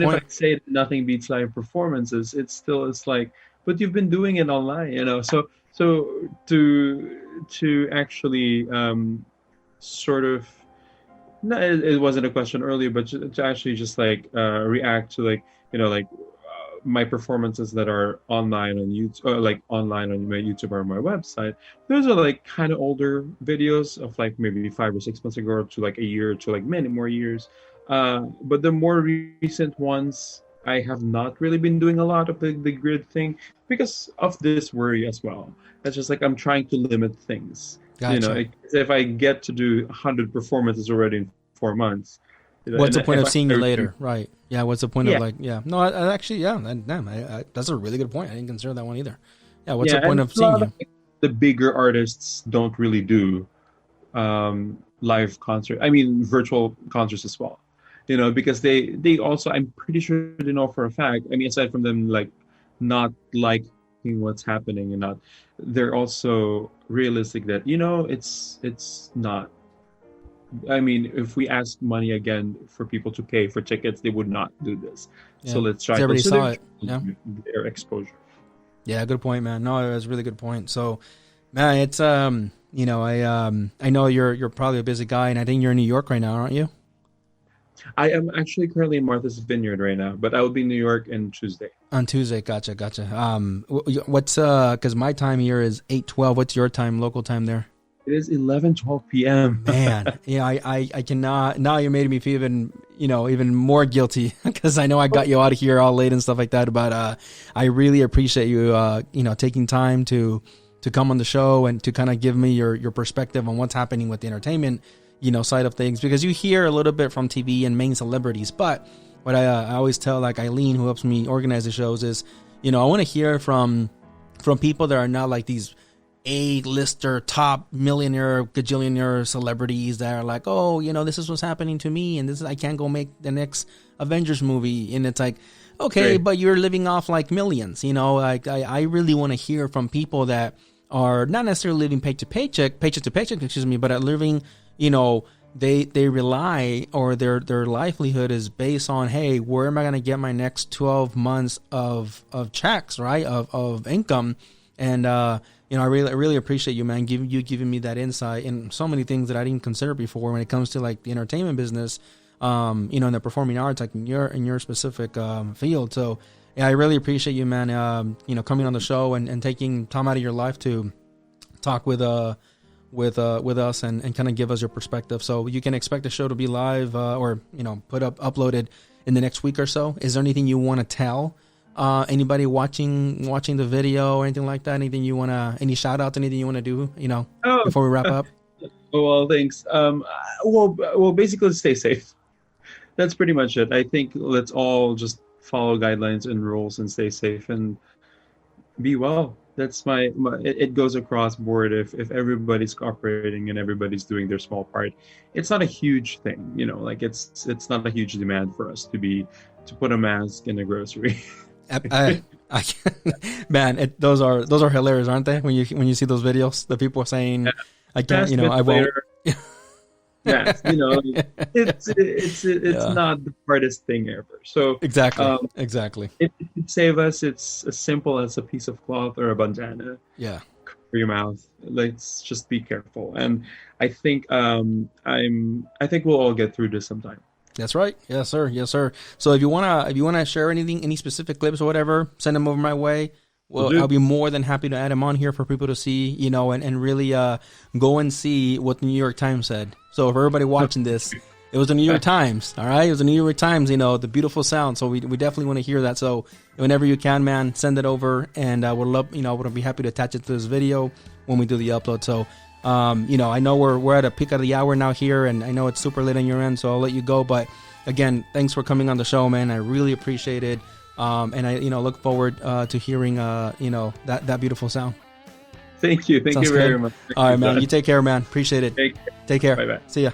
if I point. say that nothing beats live performances, it's like, but you've been doing it online. So to actually sort of, no, it wasn't a question earlier, but to actually just like react to like like my performances that are online on YouTube, or like online on my YouTube or my website. Those are like kind of older videos of like maybe 5 or 6 months ago to like a year to like many more years. But the more recent ones, I have not really been doing a lot of the grid thing because of this worry as well. It's just like I'm trying to limit things. Gotcha. If I get to do 100 performances already in 4 months, What's and the point if of seeing you I later? Right. Yeah. What's the point of yeah, like? Yeah. No. I actually. Yeah. Damn. That's a really good point. I didn't consider that one either. Yeah. What's the yeah, point and of a seeing lot of you? like, the bigger artists don't really do live concert. I mean, virtual concerts as well. Because they also, I'm pretty sure they know for a fact. I mean, aside from them like not liking what's happening and not, they're also realistic that it's not. I mean, if we ask money again for people to pay for tickets, they would not do this. So Yeah. let's 'Cause try to. everybody So saw they're it. Yeah. their exposure. Yeah. Good point, man. No, it was a really good point. So, man, it's I know you're probably a busy guy, and I think you're in New York right now, aren't you? I am actually currently in Martha's Vineyard right now, but I will be in New York on Tuesday. On Tuesday. Gotcha. Gotcha. What's because my time here is 8:12. What's your time? Local time there? It is 11:12 p.m. Man, yeah, I cannot. Now you made me feel even more guilty because I know I got you out of here all late and stuff like that. But I really appreciate you taking time to come on the show and to kind of give me your perspective on what's happening with the entertainment, side of things, because you hear a little bit from TV and main celebrities, but what I always tell like Eileen, who helps me organize the shows, is, I want to hear from people that are not like these A-lister top millionaire gajillionaire celebrities that are like, oh, this is what's happening to me, and I can't go make the next Avengers movie, and it's like, okay, but you're living off like millions, like I really want to hear from people that are not necessarily living paycheck to paycheck, but are living, they rely, or their livelihood is based on, hey, where am I going to get my next 12 months of checks, right? Of income. And, I really appreciate you, man, giving me that insight in so many things that I didn't consider before when it comes to like the entertainment business, in the performing arts, like in your specific, field. So yeah, I really appreciate you, man, coming on the show and taking time out of your life to talk with us and kind of give us your perspective. So you can expect the show to be live, or, uploaded in the next week or so. Is there anything you want to tell anybody watching the video or anything like that? Anything you want to, any shout outs, anything you want to do, before we wrap up? Well, thanks. Well, basically stay safe. That's pretty much it. I think let's all just follow guidelines and rules and stay safe and be well. That's it goes across board. If everybody's cooperating and everybody's doing their small part, it's not a huge thing, like it's not a huge demand for us to put a mask in a grocery. Man, those are hilarious, aren't they? When you see those videos, the people saying, I can't, I won't. Yes, it's not the hardest thing ever. So exactly. It could save us. It's as simple as a piece of cloth or a bandana. Yeah. Cover your mouth. Let's just be careful. And I think I think we'll all get through this sometime. That's right. Yes, sir. Yes, sir. So if you wanna share any specific clips or whatever, send them over my way. Well, I'll be more than happy to add them on here for people to see, and really go and see what the New York Times said. So for everybody watching this, it was the New York Times, all right? It was the New York Times, the beautiful sound. So we definitely want to hear that. So whenever you can, man, send it over, and we'll love, we'll be happy to attach it to this video when we do the upload. So, I know we're at a peak of the hour now here, and I know it's super late on your end, so I'll let you go. But again, thanks for coming on the show, man. I really appreciate it. And I, look forward to hearing, that beautiful sound. Thank you. Thank you very much. All right, man. You take care, man. Appreciate it. Take care. Bye-bye. See ya.